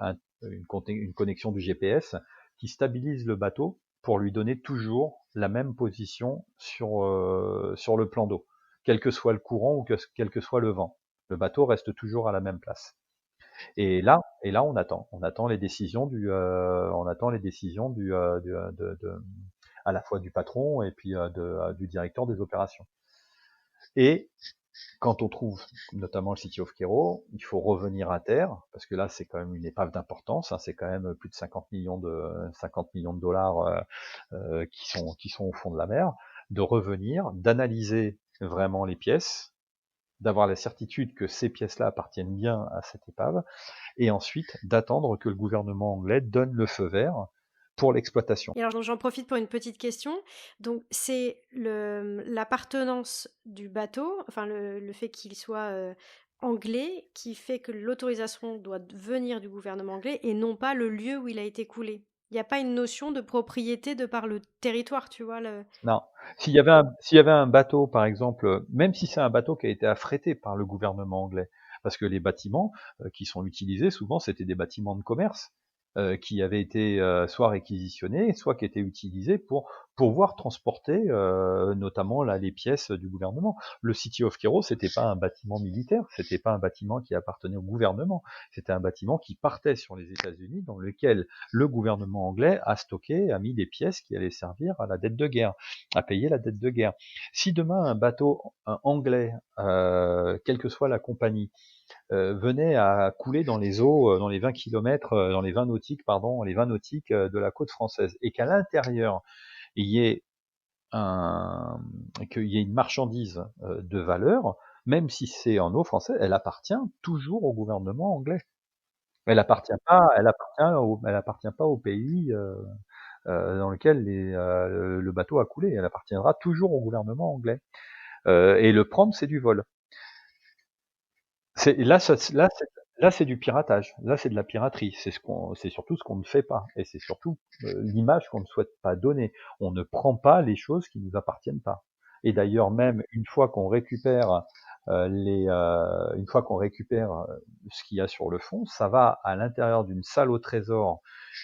S2: du GPS qui stabilise le bateau pour lui donner toujours la même position sur le plan d'eau, quel que soit le courant ou quel que soit le vent. Le bateau reste toujours à la même place. Et là, on attend les décisions à la fois du patron et puis du directeur des opérations. Et quand on trouve notamment le City of Cairo, il faut revenir à terre, parce que là, c'est quand même une épave d'importance, hein, c'est quand même plus de 50 millions de dollars qui sont au fond de la mer, de revenir, d'analyser vraiment les pièces, d'avoir la certitude que ces pièces-là appartiennent bien à cette épave, et ensuite d'attendre que le gouvernement anglais donne le feu vert pour l'exploitation.
S1: Et alors, donc, j'en profite pour une petite question. Donc, c'est l'appartenance du bateau, enfin le fait qu'il soit anglais, qui fait que l'autorisation doit venir du gouvernement anglais et non pas le lieu où il a été coulé. Il n'y a pas une notion de propriété de par le territoire, tu vois.
S2: Non. S'il y avait un bateau, par exemple, même si c'est un bateau qui a été affrété par le gouvernement anglais, parce que les bâtiments qui sont utilisés, souvent, c'était des bâtiments de commerce qui avaient été soit réquisitionnés, soit qui étaient utilisés pour pouvoir transporter notamment là les pièces du gouvernement. Le City of Cairo, c'était pas un bâtiment militaire, c'était pas un bâtiment qui appartenait au gouvernement, c'était un bâtiment qui partait sur les États-Unis, dans lequel le gouvernement anglais a stocké, a mis des pièces qui allaient servir à la dette de guerre, à payer la dette de guerre. Si demain un bateau anglais, quelle que soit la compagnie, venait à couler dans les eaux, dans les 20 km, dans les 20 nautiques, pardon, les 20 nautiques de la côte française, et qu'à l'intérieur il y ait qu'il y ait une marchandise de valeur, même si c'est en eau française, elle appartient toujours au gouvernement anglais. Elle appartient pas au pays dans lequel le bateau a coulé. Elle appartiendra toujours au gouvernement anglais. Et le prendre, c'est du vol. Là, c'est du piratage. Là, c'est de la piraterie. C'est surtout ce qu'on ne fait pas. Et c'est surtout l'image qu'on ne souhaite pas donner. On ne prend pas les choses qui nous appartiennent pas. Et d'ailleurs, même une fois qu'on récupère ce qu'il y a sur le fond, ça va à l'intérieur d'une salle au trésor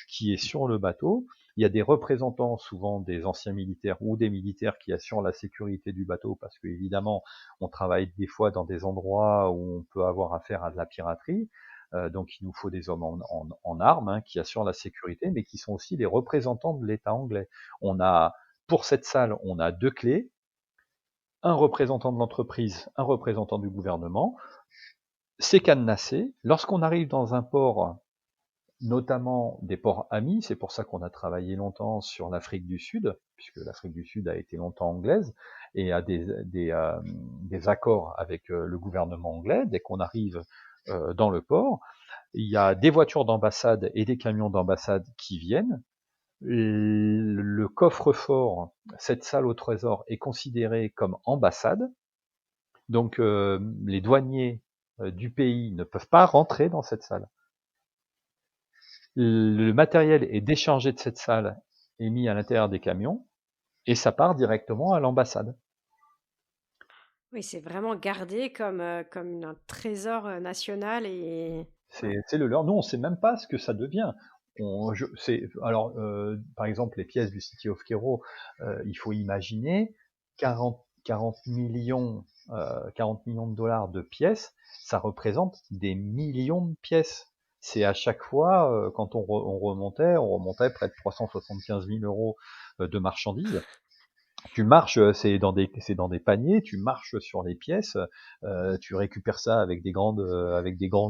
S2: qui est sur le bateau. Il y a des représentants, souvent des anciens militaires ou des militaires qui assurent la sécurité du bateau, parce que évidemment, on travaille des fois dans des endroits où on peut avoir affaire à de la piraterie. Donc il nous faut des hommes en armes hein, qui assurent la sécurité, mais qui sont aussi les représentants de l'État anglais. Pour cette salle, on a 2 clés, un représentant de l'entreprise, un représentant du gouvernement. C'est cadenassé. Lorsqu'on arrive dans un port, notamment des ports amis, c'est pour ça qu'on a travaillé longtemps sur l'Afrique du Sud, puisque l'Afrique du Sud a été longtemps anglaise, et a des accords avec le gouvernement anglais. Dès qu'on arrive dans le port, il y a des voitures d'ambassade et des camions d'ambassade qui viennent. Le coffre-fort, cette salle au trésor, est considérée comme ambassade, donc les douaniers du pays ne peuvent pas rentrer dans cette salle. Le matériel est déchargé de cette salle et mis à l'intérieur des camions, et ça part directement à l'ambassade.
S1: Oui, c'est vraiment gardé comme un trésor national et...
S2: C'est le leur. Nous, on ne sait même pas ce que ça devient. Par exemple, les pièces du City of Cairo, il faut imaginer 40 millions de dollars de pièces, ça représente des millions de pièces. C'est à chaque fois, quand on remontait près de 375 000 euros de marchandises. Tu marches, c'est dans des paniers, tu marches sur les pièces, tu récupères ça avec des grandes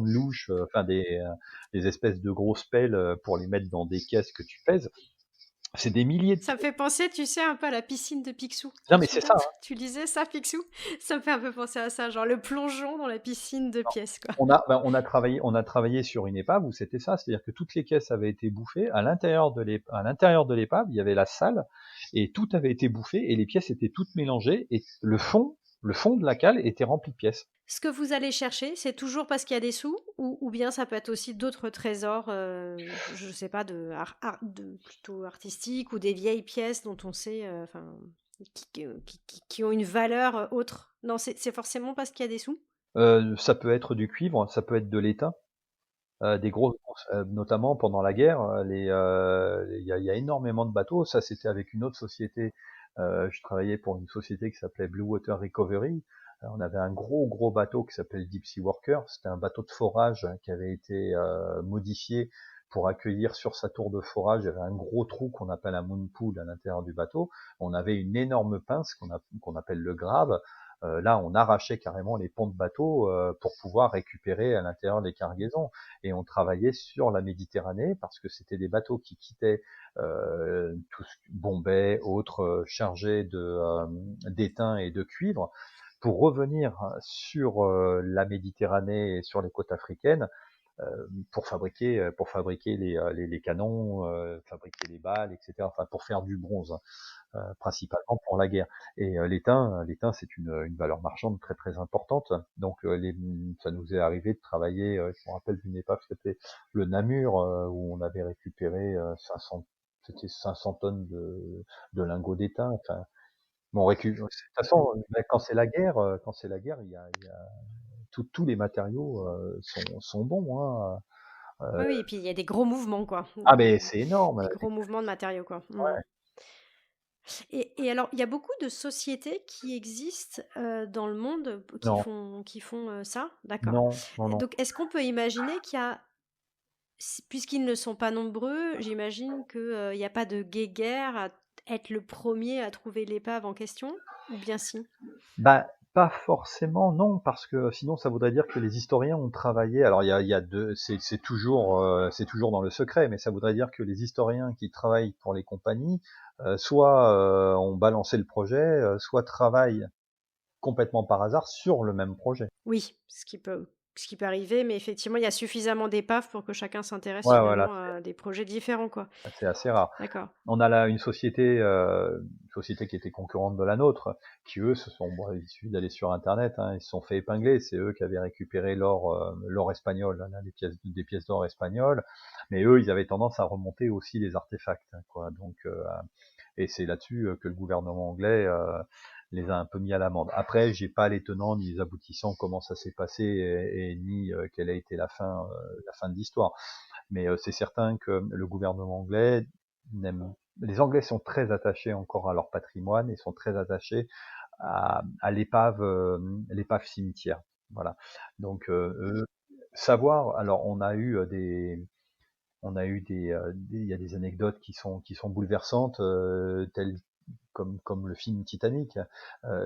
S2: louches, des espèces de grosses pelles pour les mettre dans des caisses que tu pèses. C'est des milliers de
S1: Ça me fait penser, tu sais, un peu à la piscine de Picsou.
S2: Non mais c'est ça, hein.
S1: Tu disais ça, Picsou? Ça me fait un peu penser à ça, genre le plongeon dans la piscine de pièces, quoi.
S2: On a travaillé sur une épave où c'était ça, c'est-à-dire que toutes les caisses avaient été bouffées. À l'intérieur de l'épave, il y avait la salle et tout avait été bouffé et les pièces étaient toutes mélangées et le fond Le fond de la cale était rempli de pièces.
S1: Ce que vous allez chercher, c'est toujours parce qu'il y a des sous ou bien ça peut être aussi d'autres trésors, je sais pas, de plutôt artistiques ou des vieilles pièces dont on sait, enfin, qui ont une valeur, autre? Non, c'est forcément parce qu'il y a des sous?
S2: Ça peut être du cuivre, ça peut être de l'étain, des grosses, notamment pendant la guerre, il y a énormément de bateaux. Ça, c'était avec une autre société. Je travaillais pour une société qui s'appelait Blue Water Recovery. On avait un gros bateau qui s'appelait le Deep Sea Worker. C'était un bateau de forage qui avait été modifié pour accueillir sur sa tour de forage. Il y avait un gros trou qu'on appelle un moon pool à l'intérieur du bateau. On avait une énorme pince qu'on appelle le grab. Là, on arrachait carrément les ponts de bateau pour pouvoir récupérer à l'intérieur les cargaisons. Et on travaillait sur la Méditerranée parce que c'était des bateaux qui quittaient tous Bombay, autres chargés d'étain et de cuivre pour revenir sur la Méditerranée et sur les côtes africaines pour fabriquer les canons, fabriquer les balles, etc. Enfin, pour faire du bronze, hein, principalement pour la guerre. Et l'étain, c'est une valeur marchande très très importante. Donc, ça nous est arrivé de travailler. Je me rappelle d'une épave qui s'appelait le Namur, où on avait récupéré 500 tonnes de lingots d'étain. Enfin, bon, de toute façon, quand c'est la guerre, il y a tous les matériaux sont bons. Hein.
S1: Oui, oui et puis il y a des gros mouvements, quoi.
S2: Ah mais c'est énorme.
S1: Des gros mouvements de matériaux, quoi. Mmh.
S2: Ouais.
S1: Et alors, il y a beaucoup de sociétés qui existent, dans le monde,
S2: Non,
S1: qui font, ça? D'accord.
S2: non, non, non.
S1: Donc est-ce qu'on peut imaginer qu'il y a puisqu'ils ne sont pas nombreux, j'imagine que, il y a pas de guéguerre à être le premier à trouver l'épave en question? Ou bien si?
S2: Bah, pas forcément, non, parce que sinon ça voudrait dire que les historiens ont travaillé. Alors il y a deux, c'est toujours dans le secret, mais ça voudrait dire que les historiens qui travaillent pour les compagnies, soit ont balancé le projet, soit travaillent complètement par hasard sur le même projet.
S1: Oui, ce qui peut arriver, mais effectivement, il y a suffisamment d'épaves pour que chacun s'intéresse
S2: Ouais, voilà,
S1: finalement à des projets différents, quoi.
S2: c'est assez rare.
S1: D'accord.
S2: On a là une société qui était concurrente de la nôtre, qui eux bon, il suffit d'aller sur internet, hein, ils se sont fait épingler. C'est eux qui avaient récupéré l'or espagnol, là, des pièces d'or espagnoles, mais eux ils avaient tendance à remonter aussi les artefacts, hein, quoi. Donc et c'est là-dessus que le gouvernement anglais les a un peu mis à l'amende. Après, j'ai pas les tenants ni les aboutissants, comment ça s'est passé et ni quelle a été la fin de l'histoire. Mais c'est certain que le gouvernement anglais les Anglais sont très attachés encore à leur patrimoine et sont très attachés à l'épave cimetière. Voilà. Donc savoir. Alors il y a des anecdotes qui sont bouleversantes, telles comme le film Titanic.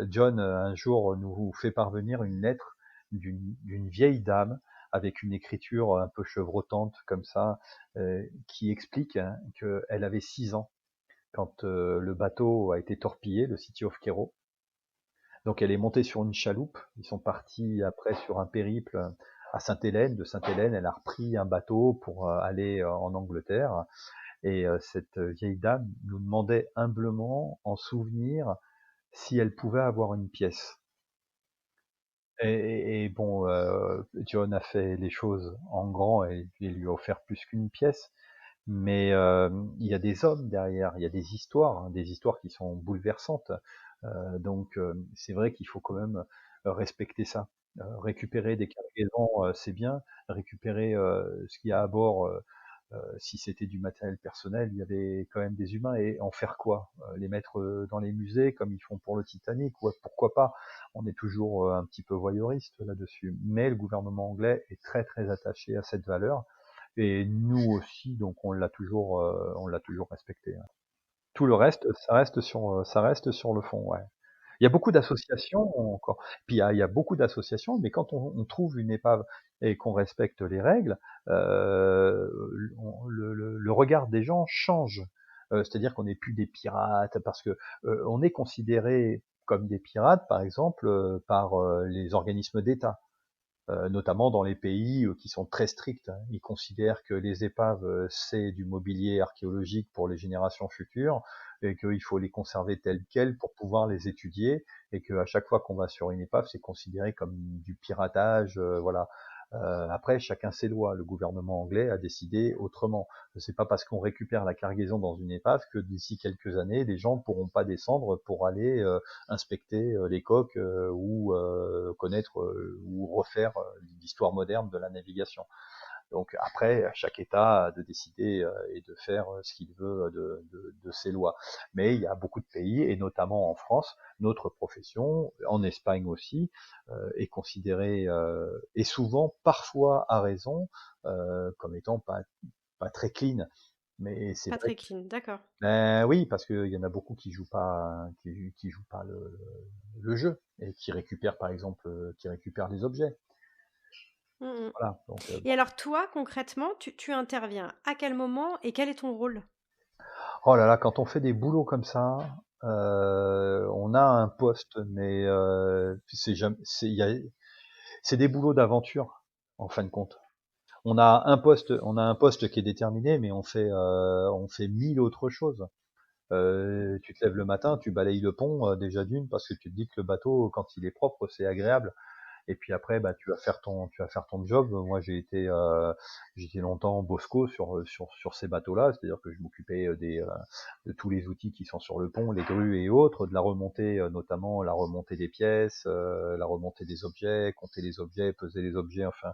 S2: John un jour nous fait parvenir une lettre d'une vieille dame avec une écriture un peu chevrotante comme ça, qui explique hein, qu'elle avait 6 ans quand le bateau a été torpillé, le City of Cairo. Donc elle est montée sur une chaloupe. Ils sont partis après sur un périple à Sainte-Hélène. De Sainte-Hélène, elle a repris un bateau pour aller en Angleterre. Et cette vieille dame nous demandait humblement, en souvenir, si elle pouvait avoir une pièce. Et bon, John a fait les choses en grand et il lui a offert plus qu'une pièce. Mais il y a des hommes derrière, il y a des histoires, hein, des histoires qui sont bouleversantes. Donc c'est vrai qu'il faut quand même respecter ça. Récupérer des cargaisons, c'est bien. Récupérer ce qu'il y a à bord, si c'était du matériel personnel, il y avait quand même des humains. Et en faire quoi? Les mettre dans les musées comme ils font pour le Titanic? Ouais, pourquoi pas? On est toujours un petit peu voyeuriste là-dessus. Mais le gouvernement anglais est très très attaché à cette valeur. Et nous aussi, donc on l'a toujours respecté, hein. Tout le reste, ça reste sur le fond, ouais. Il y a beaucoup d'associations encore. Puis il y a beaucoup d'associations, mais quand on trouve une épave et qu'on respecte les règles, le regard des gens change. C'est-à-dire qu'on n'est plus des pirates parce que on est considéré comme des pirates, par exemple, par les organismes d'État. Notamment dans les pays qui sont très stricts, hein. Ils considèrent que les épaves, c'est du mobilier archéologique pour les générations futures. et qu'il faut les conserver tels quels pour pouvoir les étudier, et qu'à chaque fois qu'on va sur une épave, c'est considéré comme du piratage, voilà. Après, chacun ses lois. Le gouvernement anglais a décidé autrement. C'est pas parce qu'on récupère la cargaison dans une épave que d'ici quelques années, les gens pourront pas descendre pour aller inspecter les coques ou connaître ou refaire l'histoire moderne de la navigation. Donc après, chaque État a de décider et de faire ce qu'il veut de ses lois. Mais il y a beaucoup de pays, et notamment en France, notre profession, en Espagne aussi, est considérée, et souvent, parfois à raison, comme étant pas très clean. Mais c'est
S1: Pas
S2: vrai
S1: très
S2: que,
S1: clean, d'accord.
S2: ben oui, parce qu'il y en a beaucoup qui jouent pas le jeu, et qui récupèrent, par exemple, qui récupèrent les objets.
S1: Mmh mh.
S2: Voilà. Donc
S1: Et alors toi, concrètement, tu interviens à quel moment et quel est ton rôle?
S2: oh là là, quand on fait des boulots comme ça, on a un poste, mais c'est jamais, c'est des boulots d'aventure en fin de compte. On a un poste qui est déterminé, mais on fait 1000 autres choses. Tu te lèves le matin, tu balayes le pont, déjà d'une, parce que tu te dis que le bateau, quand il est propre, c'est agréable. Et puis après, bah, tu vas faire ton job. Moi, j'étais longtemps bosco sur ces bateaux-là, c'est-à-dire que je m'occupais de tous les outils qui sont sur le pont, les grues et autres, de la remontée, notamment la remontée des pièces, la remontée des objets, compter les objets, peser les objets, enfin,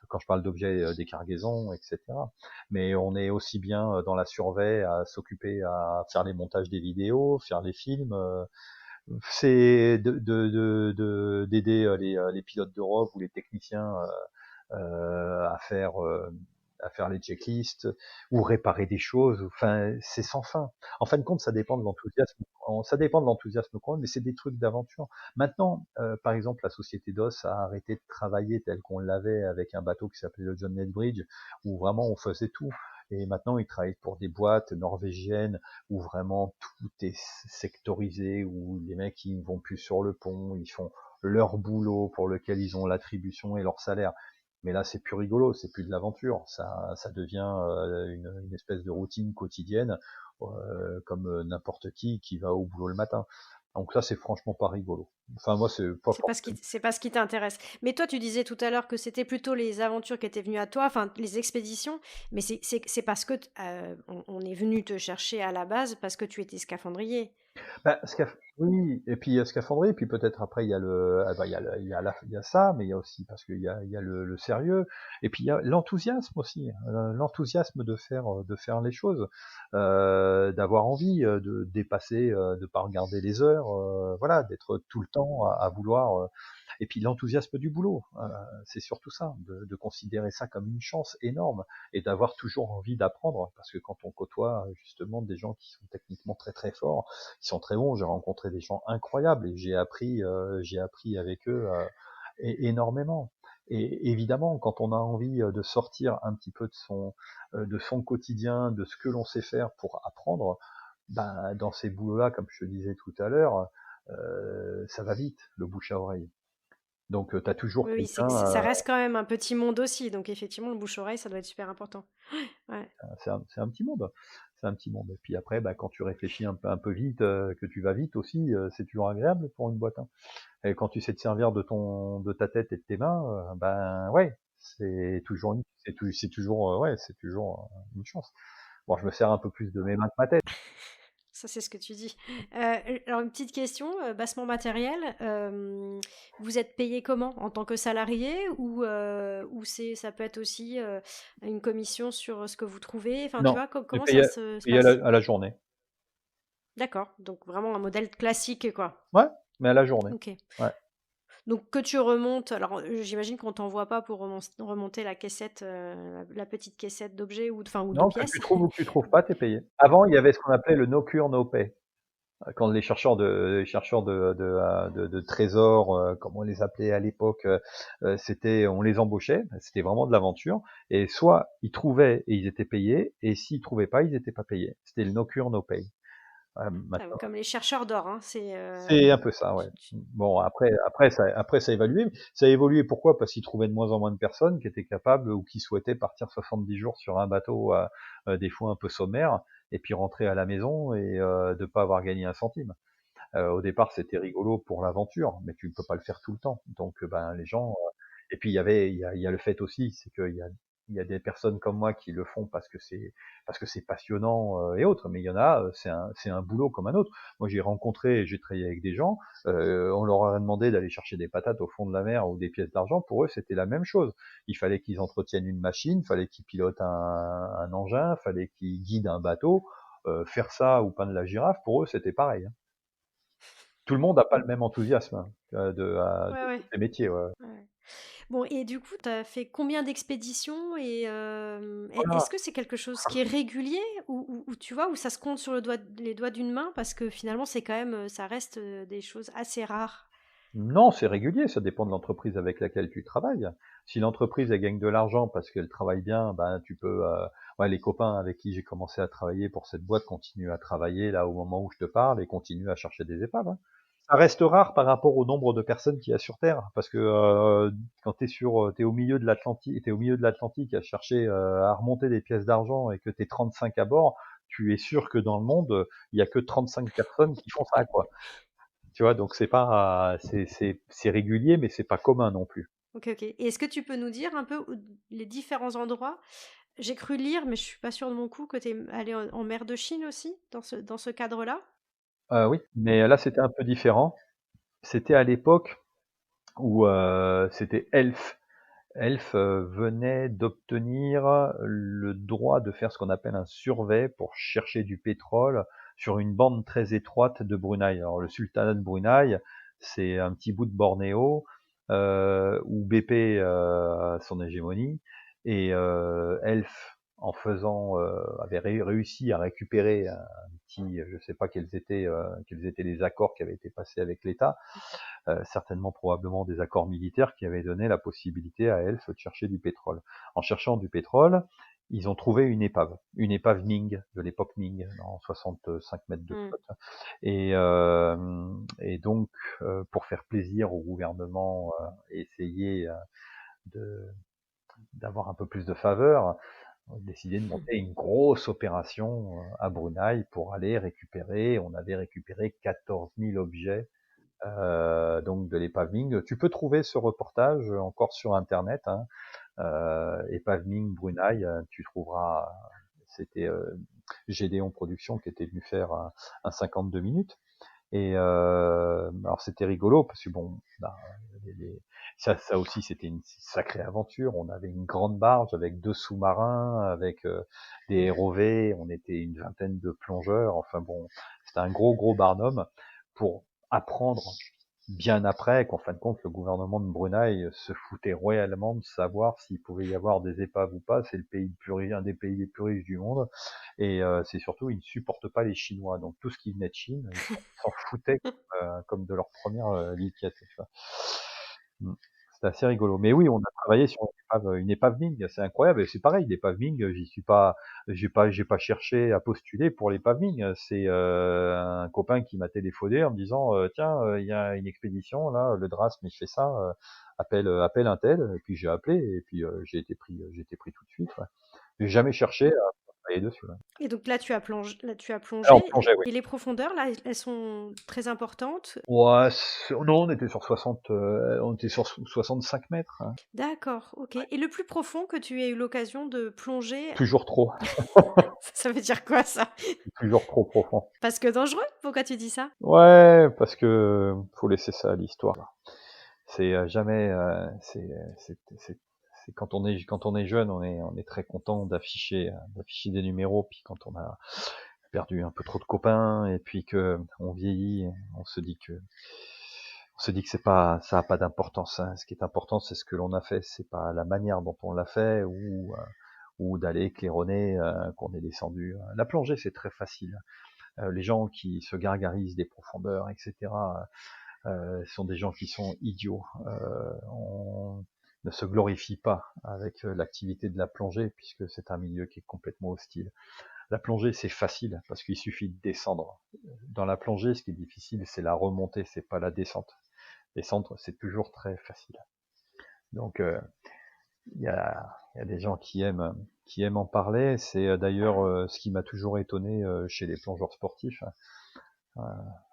S2: quand je parle d'objets, des cargaisons, etc. Mais on est aussi bien dans la survey, à s'occuper à faire les montages des vidéos, faire les films. C'est d'aider les pilotes d'Europe ou les techniciens à faire les checklists ou réparer des choses. Enfin, c'est sans fin. En fin de compte, ça dépend de l'enthousiasme. Ça dépend de l'enthousiasme qu'on a, mais c'est des trucs d'aventure. Maintenant, par exemple, la société DOS a arrêté de travailler tel qu'on l'avait avec un bateau qui s'appelait le John Lethbridge, où vraiment on faisait tout. Et maintenant, ils travaillent pour des boîtes norvégiennes où vraiment tout est sectorisé, où les mecs ils vont plus sur le pont, ils font leur boulot pour lequel ils ont l'attribution et leur salaire. Mais là, c'est plus rigolo, c'est plus de l'aventure. Ça devient une espèce de routine quotidienne, comme n'importe qui va au boulot le matin. Donc ça, c'est franchement pas rigolo. Enfin, moi, c'est pas forcément.
S1: C'est pas ce qui t'intéresse. Mais toi, tu disais tout à l'heure que c'était plutôt les aventures qui étaient venues à toi, enfin les expéditions, mais c'est parce que on est venu te chercher à la base parce que tu étais scaphandrier.
S2: Bah, oui, et puis scaphandrier, puis peut-être après il y a il y a ça, mais il y a aussi parce il y a le sérieux, et puis il y a l'enthousiasme aussi, l'enthousiasme de faire les choses, d'avoir envie de dépasser, de pas regarder les heures, voilà, d'être tout le temps à vouloir, et puis l'enthousiasme du boulot, c'est surtout ça, de considérer ça comme une chance énorme et d'avoir toujours envie d'apprendre, parce que quand on côtoie justement des gens qui sont techniquement très très forts, qui sont très bons. J'ai rencontré des gens incroyables et j'ai appris avec eux énormément. Et évidemment, quand on a envie de sortir un petit peu de son quotidien, de ce que l'on sait faire pour apprendre, ben, dans ces boulots-là, comme je te disais tout à l'heure, ça va vite, le bouche à oreille. Donc, tu as toujours
S1: Oui, oui,
S2: quelqu'un,
S1: ça reste quand même un petit monde aussi, donc effectivement, le bouche-oreille, ça doit être super important. Ouais.
S2: c'est un petit monde. C'est un petit monde. Et puis après, bah, quand tu réfléchis un peu vite, que tu vas vite aussi, c'est toujours agréable pour une boîte. Hein. Et quand tu sais te servir de ta tête et de tes mains, ben ouais, c'est toujours, ouais, c'est toujours une chance. Bon, je me sers un peu plus de mes mains que ma tête.
S1: Ça, c'est ce que tu dis. Alors une petite question, bassement matériel, vous êtes payé comment? En tant que salarié ou ça peut être aussi, une commission sur ce que vous trouvez? Enfin, tu
S2: Non,
S1: vois,
S2: j'ai
S1: comment ça se
S2: payé
S1: passe?
S2: à la journée.
S1: D'accord, donc vraiment un modèle classique, quoi.
S2: Ouais, mais à la journée.
S1: OK.
S2: Ouais.
S1: Donc que tu remontes alors, j'imagine qu'on t'envoie pas pour remonter la caissette, la petite caissette d'objets ou de
S2: Non, que tu
S1: pièces?
S2: trouves ou que tu trouves pas, t'es payé. Avant, il y avait ce qu'on appelait le no cure, no pay. Quand les chercheurs de trésors, comme on les appelait à l'époque, c'était, on les embauchait, c'était vraiment de l'aventure, et soit ils trouvaient et ils étaient payés, et s'ils trouvaient pas, ils étaient pas payés. C'était le no cure, no pay. Maintenant,
S1: Comme les chercheurs d'or, hein,
S2: c'est un peu ça, ouais. Bon, après ça a évolué. Ça a évolué pourquoi? Parce qu'ils trouvaient de moins en moins de personnes qui étaient capables ou qui souhaitaient partir 70 jours sur un bateau, des fois un peu sommaire, et puis rentrer à la maison et de pas avoir gagné un centime. Au départ, c'était rigolo pour l'aventure, mais tu ne peux pas le faire tout le temps. Donc, ben, les gens. Et puis, il y a le fait aussi, c'est qu'il y a des personnes comme moi qui le font parce que c'est passionnant et autres. Mais il y en a, c'est un boulot comme un autre. Moi, j'ai travaillé avec des gens. On leur a demandé d'aller chercher des patates au fond de la mer ou des pièces d'argent. Pour eux, c'était la même chose. Il fallait qu'ils entretiennent une machine, il fallait qu'ils pilotent un engin, il fallait qu'ils guident un bateau. Faire ça ou peindre la girafe, pour eux, c'était pareil, hein. Tout le monde n'a pas le même enthousiasme hein,
S1: Ouais, ouais.
S2: de ces métiers. Ouais.
S1: Ouais. Bon, et du coup, tu as fait combien d'expéditions et
S2: Voilà.
S1: est-ce que c'est quelque chose qui est régulier ou tu vois, où ça se compte sur les doigts d'une main parce que finalement, c'est quand même, ça reste des choses assez rares.
S2: Non, c'est régulier, ça dépend de l'entreprise avec laquelle tu travailles. Si l'entreprise elle gagne de l'argent parce qu'elle travaille bien, ben tu peux. Ouais, les copains avec qui j'ai commencé à travailler pour cette boîte continuent à travailler là au moment où je te parle et continuent à chercher des épaves, hein. Ça reste rare par rapport au nombre de personnes qu'il y a sur Terre, parce que quand t'es au milieu de l'Atlantique, à chercher à remonter des pièces d'argent et que t'es 35 à bord, tu es sûr que dans le monde, il y a que 35 personnes qui font ça, quoi. Tu vois, donc c'est pas, c'est régulier, mais c'est pas commun non plus.
S1: Ok, ok. Et est-ce que tu peux nous dire un peu les différents endroits? J'ai cru lire, mais je suis pas sûre de mon coup, que tu es allé en mer de Chine aussi, dans ce cadre-là?
S2: Oui, mais là c'était un peu différent. C'était à l'époque où c'était Elf. Elf venait d'obtenir le droit de faire ce qu'on appelle un survey pour chercher du pétrole sur une bande très étroite de Brunei. Alors le sultanat de Brunei, c'est un petit bout de Bornéo où BP a son hégémonie et Elf avait réussi à récupérer un petit, je ne sais pas quels étaient les accords qui avaient été passés avec l'État, certainement probablement des accords militaires qui avaient donné la possibilité à Elf de chercher du pétrole. En cherchant du pétrole, ils ont trouvé une épave Ming, de l'époque Ming, en 65 mètres de
S1: Hmm.
S2: flotte. Et donc, pour faire plaisir au gouvernement et essayer de, d'avoir un peu plus de faveur, on a décidé de monter une grosse opération à Brunei pour aller récupérer. On avait récupéré 14 000 objets donc de l'épave Ming. Tu peux trouver ce reportage encore sur internet, hein, épave Ming Brunei, tu trouveras. C'était Gédéon Productions qui était venu faire un 52 minutes. Et alors c'était rigolo parce que bon, bah, ça aussi c'était une sacrée aventure. On avait une grande barge avec 2 sous-marins, avec des ROV. On était une vingtaine de plongeurs. Enfin bon, c'était un gros barnum pour apprendre bien après qu'en fin de compte le gouvernement de Brunei se foutait royalement de savoir s'il pouvait y avoir des épaves ou pas. C'est le pays le plus riche, un des pays les plus riches du monde. Et c'est surtout, ils ne supportent pas les Chinois. Donc tout ce qui venait de Chine, ils s'en foutaient comme de leur première liquette. Tu vois. C'était assez rigolo. Mais oui, on a travaillé sur une épave Ming. C'est incroyable. Et c'est pareil, l'épave Ming, j'ai pas cherché à postuler pour l'épave Ming. C'est un copain qui m'a téléphoné en me disant, tiens, il y a une expédition là, le DRAS, mais je fais ça. Appelle un tel. Et puis j'ai appelé et puis j'ai été pris tout de suite. Ouais. J'ai jamais cherché à travailler dessus. Ouais.
S1: Et donc là, tu as
S2: Alors,
S1: plongé
S2: on plongeait, oui.
S1: et les profondeurs, là, elles sont très importantes?
S2: Ouais, non, on était sur 65 mètres, hein.
S1: D'accord, OK. Et le plus profond que tu aies eu l'occasion de plonger,
S2: Toujours trop,
S1: ça veut dire quoi ça?
S2: toujours trop profond.
S1: Parce que dangereux? Pourquoi tu dis ça?
S2: Ouais, parce que faut laisser ça à l'histoire. C'est jamais, c'est quand on est jeune, on est très content d'afficher des numéros. Puis quand on a perdu un peu trop de copains et puis que on vieillit, on se dit que ça a pas d'importance, hein. Ce qui est important, c'est ce que l'on a fait, c'est pas la manière dont on l'a fait ou d'aller claironner qu'on est descendu. La plongée, c'est très facile. Les gens qui se gargarisent des profondeurs, etc., sont des gens qui sont idiots. On ne se glorifie pas avec l'activité de la plongée puisque c'est un milieu qui est complètement hostile. La plongée, c'est facile parce qu'il suffit de descendre. Dans la plongée, ce qui est difficile, c'est la remontée, c'est pas la descente. Descendre, c'est toujours très facile. Donc, il y a des gens qui aiment en parler. C'est d'ailleurs ce qui m'a toujours étonné chez les plongeurs sportifs.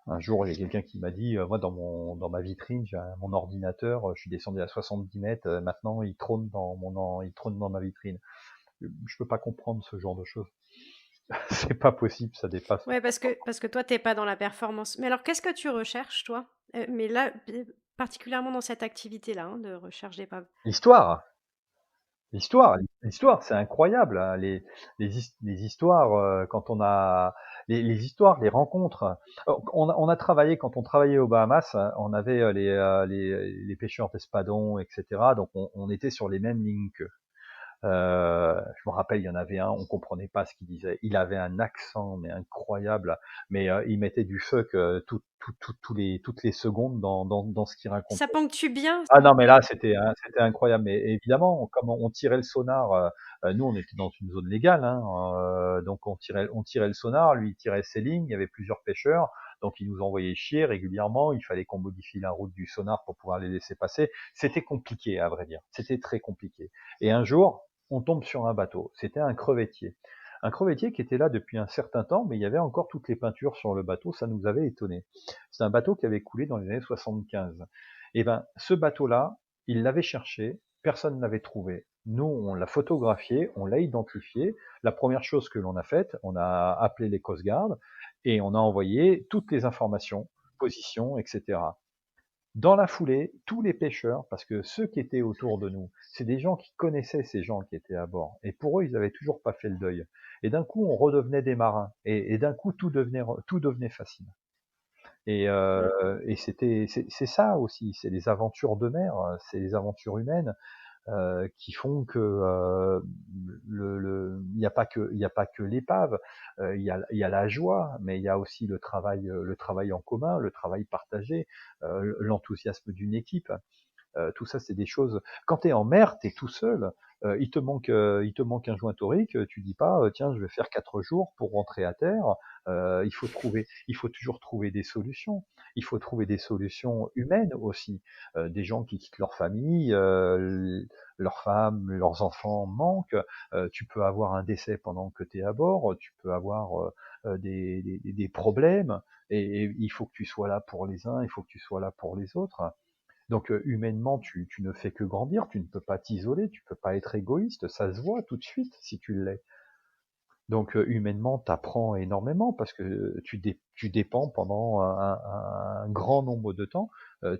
S2: Un jour, il y a quelqu'un qui m'a dit, moi, dans ma vitrine, j'ai mon ordinateur, je suis descendu à 70 mètres, maintenant, il trône dans ma vitrine. Je peux pas comprendre ce genre de choses. C'est pas possible, ça dépasse.
S1: Ouais, parce que toi, t'es pas dans la performance. Mais alors, qu'est-ce que tu recherches, toi? Mais là, particulièrement dans cette activité-là, hein, de recherche d'épave.
S2: L'histoire, l'histoire, c'est incroyable, hein. Les histoires, quand on a les histoires, les rencontres. On a travaillé quand on travaillait aux Bahamas, on avait les pêcheurs d'espadons, etc. Donc on était sur les mêmes lignes qu'eux. Je me rappelle, il y en avait un, on comprenait pas ce qu'il disait. Il avait un accent mais incroyable, mais il mettait du fuck toutes les secondes dans ce qu'il
S1: Ça
S2: racontait.
S1: ponctue bien.
S2: Ah non, mais là, c'était incroyable. Mais évidemment, comme on tirait le sonar, nous, on était dans une zone légale, hein, donc on tirait le sonar, lui, il tirait ses lignes, il y avait plusieurs pêcheurs, donc il nous envoyait chier régulièrement, il fallait qu'on modifie la route du sonar pour pouvoir les laisser passer. C'était compliqué, à vrai dire. C'était très compliqué. Et un jour, on tombe sur un bateau. C'était un crevettier. Un crevettier qui était là depuis un certain temps, mais il y avait encore toutes les peintures sur le bateau, ça nous avait étonnés. C'est un bateau qui avait coulé dans les années 75. Et ben, ce bateau-là, il l'avait cherché, personne ne l'avait trouvé. Nous, on l'a photographié, on l'a identifié. La première chose que l'on a faite, on a appelé les Coast Guard et on a envoyé toutes les informations, position, etc. Dans la foulée, tous les pêcheurs, parce que ceux qui étaient autour de nous, c'est des gens qui connaissaient ces gens qui étaient à bord. Et pour eux, ils n'avaient toujours pas fait le deuil. Et d'un coup, on redevenait des marins. Et d'un coup, tout devenait facile.
S1: Mm.
S2: Et c'est ça aussi, c'est les aventures de mer, c'est les aventures humaines qui font que il y a pas que l'épave, il y a la joie, mais il y a aussi le travail en commun, le travail partagé, l'enthousiasme d'une équipe. Tout ça, c'est des choses. Quand tu es en mer, tu es tout seul. Il te manque un joint torique. Tu dis pas, tiens, je vais faire 4 jours pour rentrer à terre. Il faut toujours trouver des solutions. Il faut trouver des solutions humaines aussi. Des gens qui quittent leur famille, leurs femmes, leurs enfants manquent. Tu peux avoir un décès pendant que tu es à bord. Tu peux avoir des problèmes. Et il faut que tu sois là pour les uns. Il faut que tu sois là pour les autres. Donc humainement, tu ne fais que grandir, tu ne peux pas t'isoler, tu peux pas être égoïste, ça se voit tout de suite si tu l'es. Donc humainement, tu apprends énormément parce que tu dépends pendant un grand nombre de temps,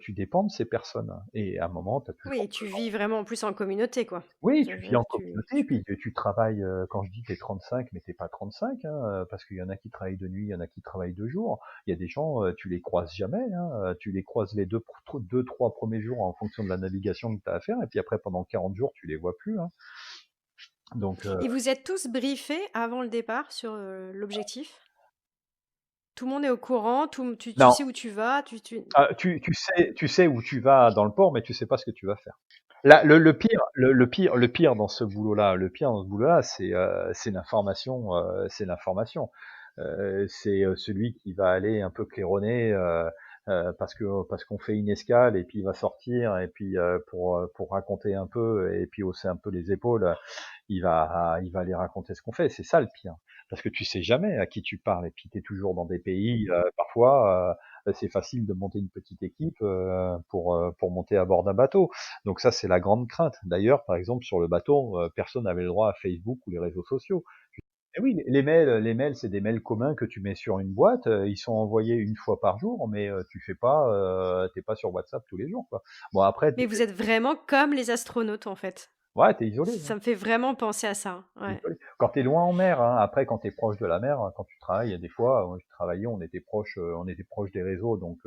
S2: tu dépends de ces personnes. Et à un moment, tu as toujours
S1: Oui, tu vis vraiment en plus en communauté, quoi.
S2: oui,
S1: Ça
S2: tu
S1: veut
S2: vis
S1: dire
S2: en
S1: que
S2: communauté, puis tu travailles, quand je dis tu es 35, mais t'es pas 35, hein, parce qu'il y en a qui travaillent de nuit, il y en a qui travaillent de jour. Il y a des gens, tu les croises jamais, hein, tu les croises les 3 premiers jours en fonction de la navigation que tu as à faire, et puis après pendant 40 jours, tu les vois plus, hein. Donc,
S1: Et vous êtes tous briefés avant le départ sur l'objectif? Tout le monde est au courant, tu
S2: non,
S1: sais où tu vas,
S2: tu sais où tu vas dans le port, mais tu sais pas ce que tu vas faire. Le pire dans ce boulot-là, c'est l'information, c'est l'information. C'est celui qui va aller un peu claironner parce qu'on fait une escale et puis il va sortir et puis pour raconter un peu et puis hausser un peu les épaules, il va aller raconter ce qu'on fait. C'est ça le pire, parce que tu sais jamais à qui tu parles et puis tu es toujours dans des pays parfois. C'est facile de monter une petite équipe pour monter à bord d'un bateau. Donc ça, c'est la grande crainte. D'ailleurs, par exemple, sur le bateau, personne n'avait le droit à Facebook ou les réseaux sociaux. Et oui, c'est des mails communs que tu mets sur une boîte. Ils sont envoyés une fois par jour, mais tu fais pas, t'es pas sur WhatsApp tous les jours, quoi. Bon après,
S1: mais vous êtes vraiment comme les astronautes, en fait.
S2: ouais, t'es isolé.
S1: Ça me fait vraiment penser à ça,
S2: T'es
S1: ouais.
S2: isolé. Quand t'es loin en mer, hein. Après, quand t'es proche de la mer, hein, quand tu travailles, il y a des fois, moi, je travaillais, on était proche des réseaux, donc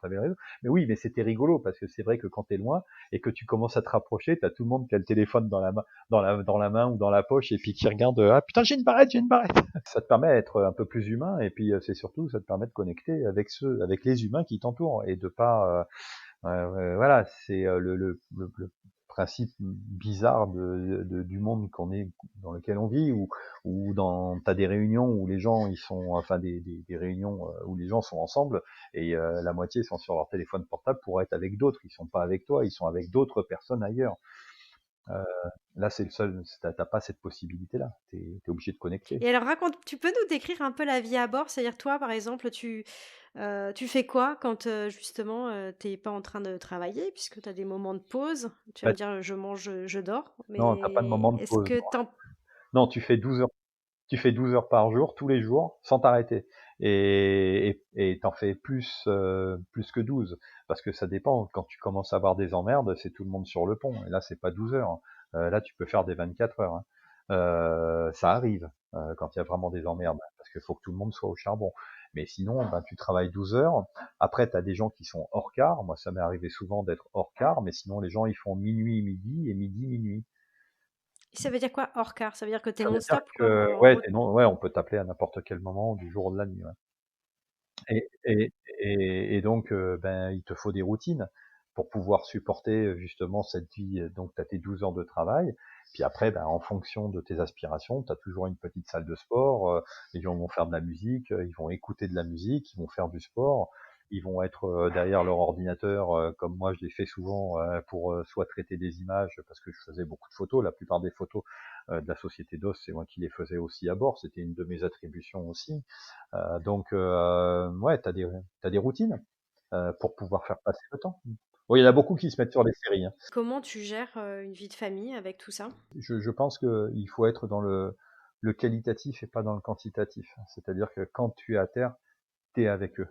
S2: t'avais le réseau. Mais oui, mais c'était rigolo parce que c'est vrai que quand t'es loin et que tu commences à te rapprocher, t'as tout le monde qui a le téléphone dans la main, dans la main ou dans la poche et puis qui regarde, ah putain, j'ai une barrette, j'ai une barrette. Ça te permet d'être un peu plus humain et puis c'est surtout, ça te permet de connecter avec les humains qui t'entourent et de pas, voilà, c'est le principe bizarre du monde dans lequel on vit, où t'as des réunions où les gens ils sont, enfin des réunions où les gens sont ensemble et la moitié sont sur leur téléphone portable pour être avec d'autres. Ils sont pas avec toi, ils sont avec d'autres personnes ailleurs. Euh, Là, c'est le seul. T'as pas cette possibilité-là. T'es obligé de connecter.
S1: Et alors raconte, tu peux nous décrire un peu la vie à bord? C'est-à-dire toi, par exemple, tu fais quoi quand justement t'es pas en train de travailler, puisque tu as des moments de pause? Tu vas
S2: Bah,
S1: me dire je mange, je dors,
S2: non, t'as pas de moment
S1: mais
S2: de
S1: est-ce
S2: pause.
S1: que t'en...
S2: Non, tu fais 12 heures par jour, tous les jours, sans t'arrêter. Et t'en fais plus que 12. Parce que ça dépend. Quand tu commences à avoir des emmerdes, c'est tout le monde sur le pont. Et là, c'est pas 12 heures. Là, tu peux faire des 24 heures. Ça arrive, quand il y a vraiment des emmerdes. Parce qu'il faut que tout le monde soit au charbon. Mais sinon, ben, tu travailles 12 heures. Après, tu as des gens qui sont hors quart. Moi, ça m'est arrivé souvent d'être hors quart. Mais sinon, les gens, ils font minuit, midi et midi, minuit.
S1: Ça veut dire quoi hors quart? Ça veut dire que t'es
S2: Ça veut dire
S1: non-stop, quoi,
S2: que,
S1: en
S2: ouais,
S1: gros.
S2: non, ouais, on peut t'appeler à n'importe quel moment du jour ou de la nuit, ouais. Et, et, et donc, ben, il te faut des routines pour pouvoir supporter justement cette vie. Donc, tu as tes 12 heures de travail. Puis après, ben, en fonction de tes aspirations, tu as toujours une petite salle de sport. Les gens vont faire de la musique, ils vont écouter de la musique, ils vont faire du sport. Ils vont être derrière leur ordinateur, comme moi je l'ai fait souvent, pour soit traiter des images, parce que je faisais beaucoup de photos. La plupart des photos de la société DOS, c'est moi qui les faisais aussi à bord. C'était une de mes attributions aussi. Donc, ouais, t'as des routines pour pouvoir faire passer le temps. Bon, il y en a beaucoup qui se mettent sur les séries, hein.
S1: Comment tu gères une vie de famille avec tout ça?
S2: Je pense qu'il faut être dans le qualitatif et pas dans le quantitatif. C'est-à-dire que quand tu es à terre, t'es avec eux.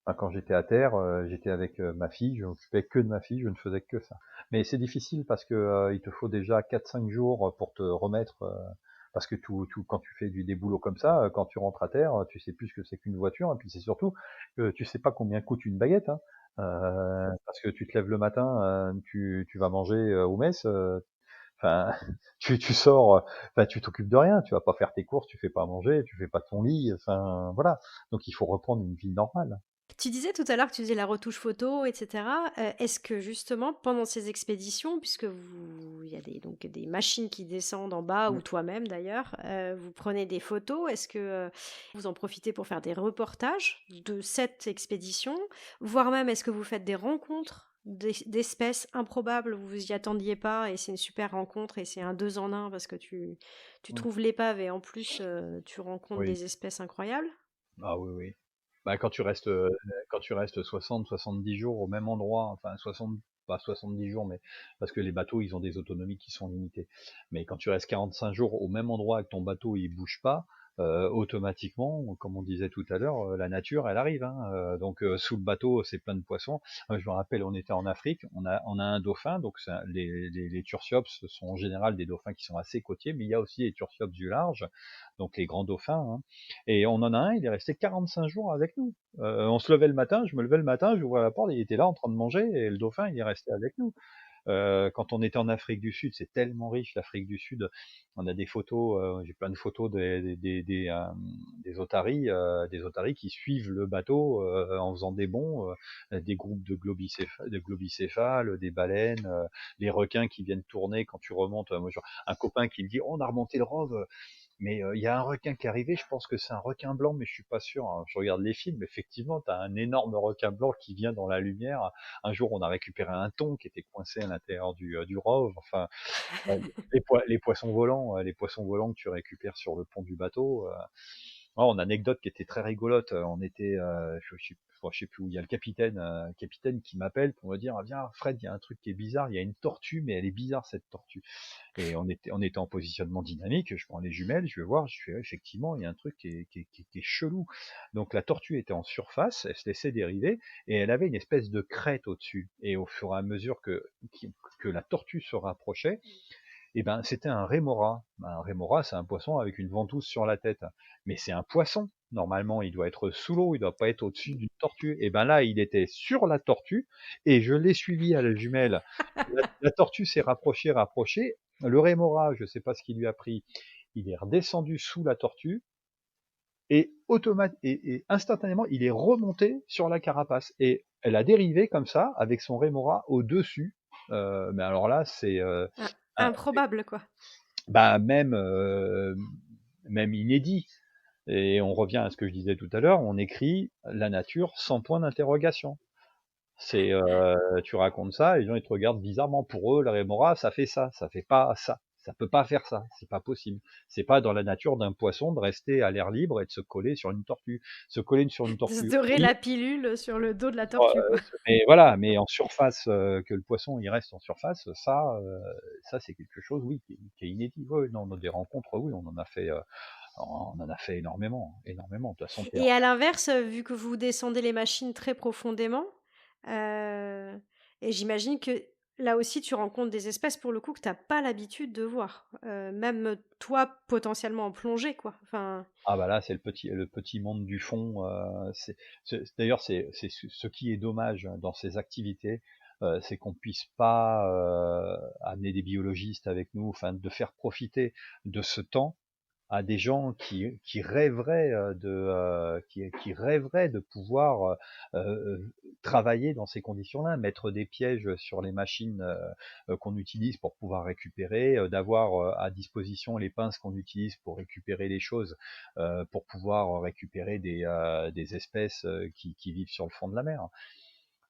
S2: Enfin, quand j'étais à terre, j'étais avec ma fille, je m'occupais que de ma fille, je ne faisais que ça. Mais c'est difficile parce que il te faut déjà 4-5 jours pour te remettre, parce que quand tu fais des boulots comme ça, quand tu rentres à terre, tu sais plus ce que c'est qu'une voiture, et puis c'est surtout que tu sais pas combien coûte une baguette, hein. Parce que tu te lèves le matin, tu vas manger au mess, enfin, tu sors, enfin, tu t'occupes de rien, tu vas pas faire tes courses, tu fais pas à manger, tu fais pas ton lit, enfin, voilà. Donc il faut reprendre une vie normale.
S1: Tu disais tout à l'heure que tu faisais la retouche photo, etc. Est-ce que justement, pendant ces expéditions, puisque il y a donc des machines qui descendent en bas, ou toi-même d'ailleurs, vous prenez des photos, est-ce que vous en profitez pour faire des reportages de cette expédition, voire même est-ce que vous faites des rencontres d'espèces improbables, vous vous y attendiez pas, et c'est une super rencontre, et c'est un deux en un, parce que tu
S2: Mmh.
S1: trouves l'épave, et en plus tu rencontres
S2: Oui.
S1: des espèces incroyables?
S2: Ah oui, oui. Bah, quand tu restes 60-70 jours au même endroit, enfin 60, pas 70 jours, mais parce que les bateaux, ils ont des autonomies qui sont limitées. Mais quand tu restes 45 jours au même endroit et que ton bateau, il bouge pas, automatiquement, comme on disait tout à l'heure, la nature, elle arrive, hein. Donc sous le bateau, c'est plein de poissons. Je me rappelle, on était en Afrique, on a un dauphin, donc les tursiops sont en général des dauphins qui sont assez côtiers, mais il y a aussi les tursiops du large, donc les grands dauphins, hein. Et on en a un, il est resté 45 jours avec nous. On se levait le matin, je me levais le matin, j'ouvrais la porte, il était là en train de manger, et le dauphin, il est resté avec nous. Quand on était en Afrique du Sud, c'est tellement riche l'Afrique du Sud. On a des photos, j'ai plein de photos des otaries qui suivent le bateau en faisant des bonds, des groupes de globicéphales, des baleines, les requins qui viennent tourner quand tu remontes. Moi, un copain qui me dit, oh, on a remonté le Rove, mais il y a un requin qui est arrivé, je pense que c'est un requin blanc, mais je suis pas sûr, hein. Je regarde les films, effectivement, tu as un énorme requin blanc qui vient dans la lumière. Un jour, on a récupéré un thon qui était coincé à l'intérieur du rove. Enfin, les poissons volants que tu récupères sur le pont du bateau. Oh, une anecdote qui était très rigolote. On était, je sais plus où, il y a le capitaine qui m'appelle pour me dire, ah, viens, Fred, il y a un truc qui est bizarre, il y a une tortue, mais elle est bizarre cette tortue. Et on était en positionnement dynamique, je prends les jumelles, je vais voir, je fais, ouais, effectivement, il y a un truc qui est chelou. Donc la tortue était en surface, elle se laissait dériver, et elle avait une espèce de crête au-dessus. Et au fur et à mesure que la tortue se rapprochait, eh ben, c'était un rémora. Un rémora, c'est un poisson avec une ventouse sur la tête. Mais c'est un poisson. Normalement, il doit être sous l'eau, il doit pas être au-dessus d'une tortue. Et ben là, il était sur la tortue, et je l'ai suivi à la jumelle. La tortue s'est rapprochée. Le rémora, je sais pas ce qui lui a pris, il est redescendu sous la tortue, et instantanément, il est remonté sur la carapace. Et elle a dérivé comme ça, avec son rémora au-dessus. Mais alors là, c'est un
S1: Improbable, quoi.
S2: bah, même inédit. Et on revient à ce que je disais tout à l'heure, on écrit la nature sans point d'interrogation. C'est, tu racontes ça, les gens ils te regardent bizarrement. Pour eux, la rémora, ça fait ça fait pas ça. Ça peut pas faire ça, c'est pas possible. C'est pas dans la nature d'un poisson de rester à l'air libre et de se coller sur une tortue. Se coller sur une
S1: De se
S2: tortue,
S1: dorer
S2: oui,
S1: la pilule sur le dos de la tortue, quoi.
S2: mais voilà, mais en surface, que le poisson il reste en surface, ça c'est quelque chose, oui, qui est inédit. Ouais, ouais, non, des rencontres, oui, on en a fait énormément, énormément. De toute façon,
S1: Et à l'inverse, vu que vous descendez les machines très profondément, heu et j'imagine que là aussi tu rencontres des espèces pour le coup que tu as pas l'habitude de voir, même toi potentiellement en plongée quoi, enfin
S2: ah bah là, c'est le petit monde du fond. D'ailleurs, c'est ce qui est dommage dans ces activités, c'est qu'on puisse pas amener des biologistes avec nous, enfin de faire profiter de ce temps à des gens qui rêveraient qui rêveraient de pouvoir travailler dans ces conditions-là, mettre des pièges sur les machines qu'on utilise pour pouvoir récupérer, d'avoir à disposition les pinces qu'on utilise pour récupérer les choses, pour pouvoir récupérer des espèces qui vivent sur le fond de la mer.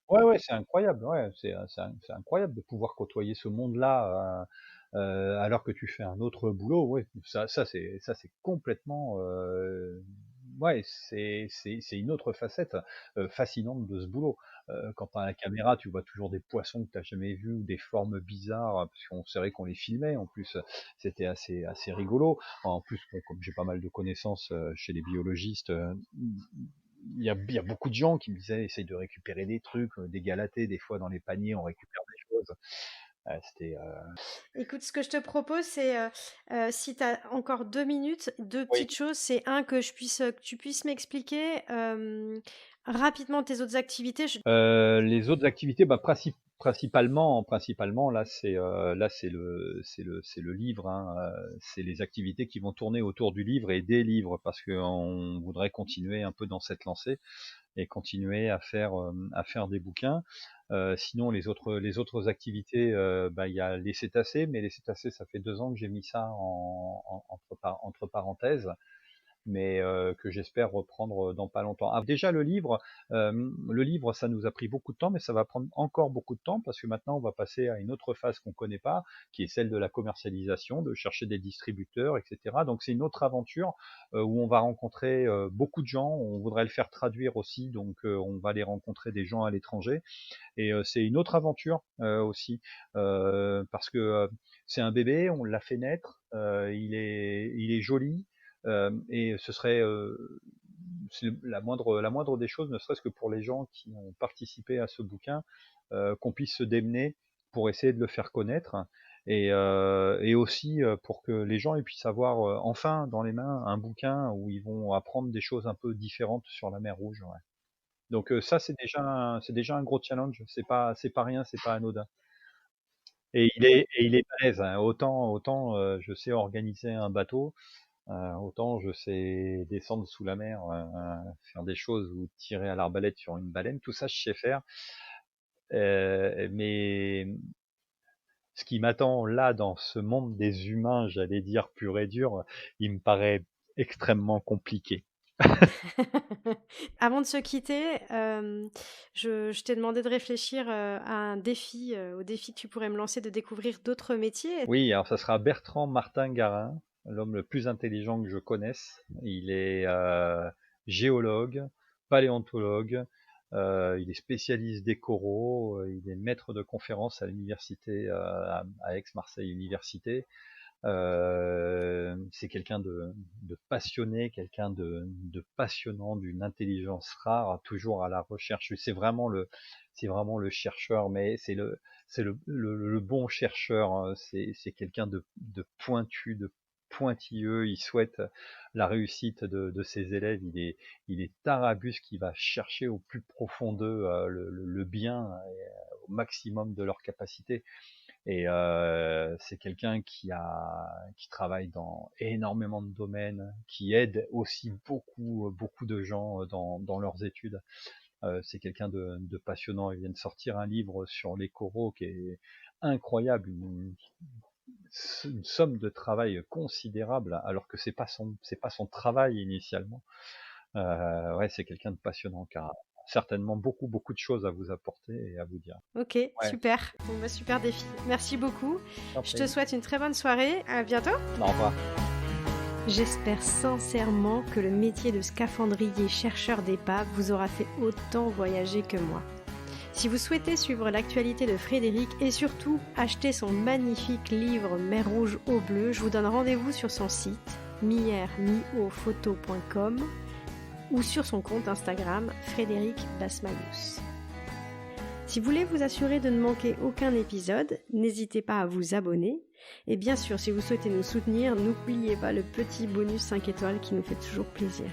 S2: Ouais, ouais, c'est incroyable, ouais, c'est incroyable de pouvoir côtoyer ce monde-là, alors que tu fais un autre boulot, ouais, ça c'est complètement, ouais, c'est une autre facette, fascinante de ce boulot. Quand tu as la caméra, tu vois toujours des poissons que tu jamais vus ou des formes bizarres, parce qu'on c'est vrai qu'on les filmait en plus, c'était assez rigolo. En plus, bon, comme j'ai pas mal de connaissances, chez les biologistes, il y a beaucoup de gens qui me disaient: «Essaye de récupérer des trucs, des galatées, des fois dans les paniers, on récupère des choses». C'était,
S1: écoute, ce que je te propose, c'est, si tu as encore 2 minutes, 2
S2: oui.
S1: petites choses. C'est un que tu puisses m'expliquer, rapidement tes autres activités. Je
S2: Les autres activités, bah, principalement là c'est le livre, hein, c'est les activités qui vont tourner autour du livre et des livres parce qu'on voudrait continuer un peu dans cette lancée et continuer à faire des bouquins. Sinon les autres activités, bah, il y a les cétacés, mais les cétacés ça fait 2 ans que j'ai mis ça entre parenthèses, mais que j'espère reprendre dans pas longtemps. Ah, déjà le livre, ça nous a pris beaucoup de temps, mais ça va prendre encore beaucoup de temps parce que maintenant on va passer à une autre phase qu'on connaît pas, qui est celle de la commercialisation, de chercher des distributeurs, etc. Donc c'est une autre aventure où on va rencontrer beaucoup de gens. On voudrait le faire traduire aussi, donc on va aller rencontrer des gens à l'étranger. Et c'est une autre aventure aussi parce que c'est un bébé, on l'a fait naître, il est joli et ce serait c'est la moindre des choses, ne serait-ce que pour les gens qui ont participé à ce bouquin, qu'on puisse se démener pour essayer de le faire connaître et aussi pour que les gens ils puissent avoir enfin dans les mains un bouquin où ils vont apprendre des choses un peu différentes sur la mer Rouge. Ouais. Donc ça c'est déjà un gros challenge, c'est pas rien, c'est pas anodin. Et il est balèze, hein. Autant je sais organiser un bateau, autant je sais descendre sous la mer, faire des choses ou tirer à l'arbalète sur une baleine, tout ça je sais faire. Mais ce qui m'attend là dans ce monde des humains, j'allais dire pur et dur, il me paraît extrêmement compliqué.
S1: Avant de se quitter, je t'ai demandé de réfléchir, à un défi, au défi que tu pourrais me lancer de découvrir d'autres métiers.
S2: Oui, alors ça sera Bertrand Martin Garin, l'homme le plus intelligent que je connaisse. Il est géologue, paléontologue, il est spécialiste des coraux, il est maître de conférences à l'université à Aix-Marseille Université. C'est quelqu'un de passionné, quelqu'un de passionnant, d'une intelligence rare, toujours à la recherche. C'est vraiment le chercheur, mais c'est le bon chercheur. C'est quelqu'un de pointu, de pointilleux. Il souhaite la réussite de ses élèves. Il est Tarabus qui va chercher au plus profond d'eux le bien au maximum de leur capacité. Et c'est quelqu'un qui travaille dans énormément de domaines, qui aide aussi beaucoup de gens dans leurs études. C'est quelqu'un de passionnant. Il vient de sortir un livre sur les coraux qui est incroyable, une somme de travail considérable, alors que c'est pas son travail initialement. Ouais, c'est quelqu'un de passionnant qui a certainement beaucoup de choses à vous apporter et à vous dire.
S1: Ok,
S2: Ouais,
S1: super. Bon, bah, super défi. Merci beaucoup. Je te souhaite une très bonne soirée. À bientôt.
S2: Au revoir.
S1: J'espère sincèrement que le métier de scaphandrier chercheur d'épave vous aura fait autant voyager que moi. Si vous souhaitez suivre l'actualité de Frédéric et surtout acheter son magnifique livre Mer Rouge au bleu, je vous donne rendez-vous sur son site miermiofoto.com ou sur son compte Instagram Frédéric Basmalius. Si vous voulez vous assurer de ne manquer aucun épisode, n'hésitez pas à vous abonner. Et bien sûr, si vous souhaitez nous soutenir, n'oubliez pas le petit bonus 5 étoiles qui nous fait toujours plaisir.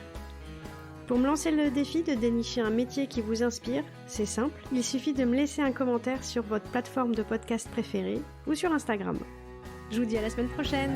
S1: Pour me lancer le défi de dénicher un métier qui vous inspire, c'est simple, il suffit de me laisser un commentaire sur votre plateforme de podcast préférée ou sur Instagram. Je vous dis à la semaine prochaine.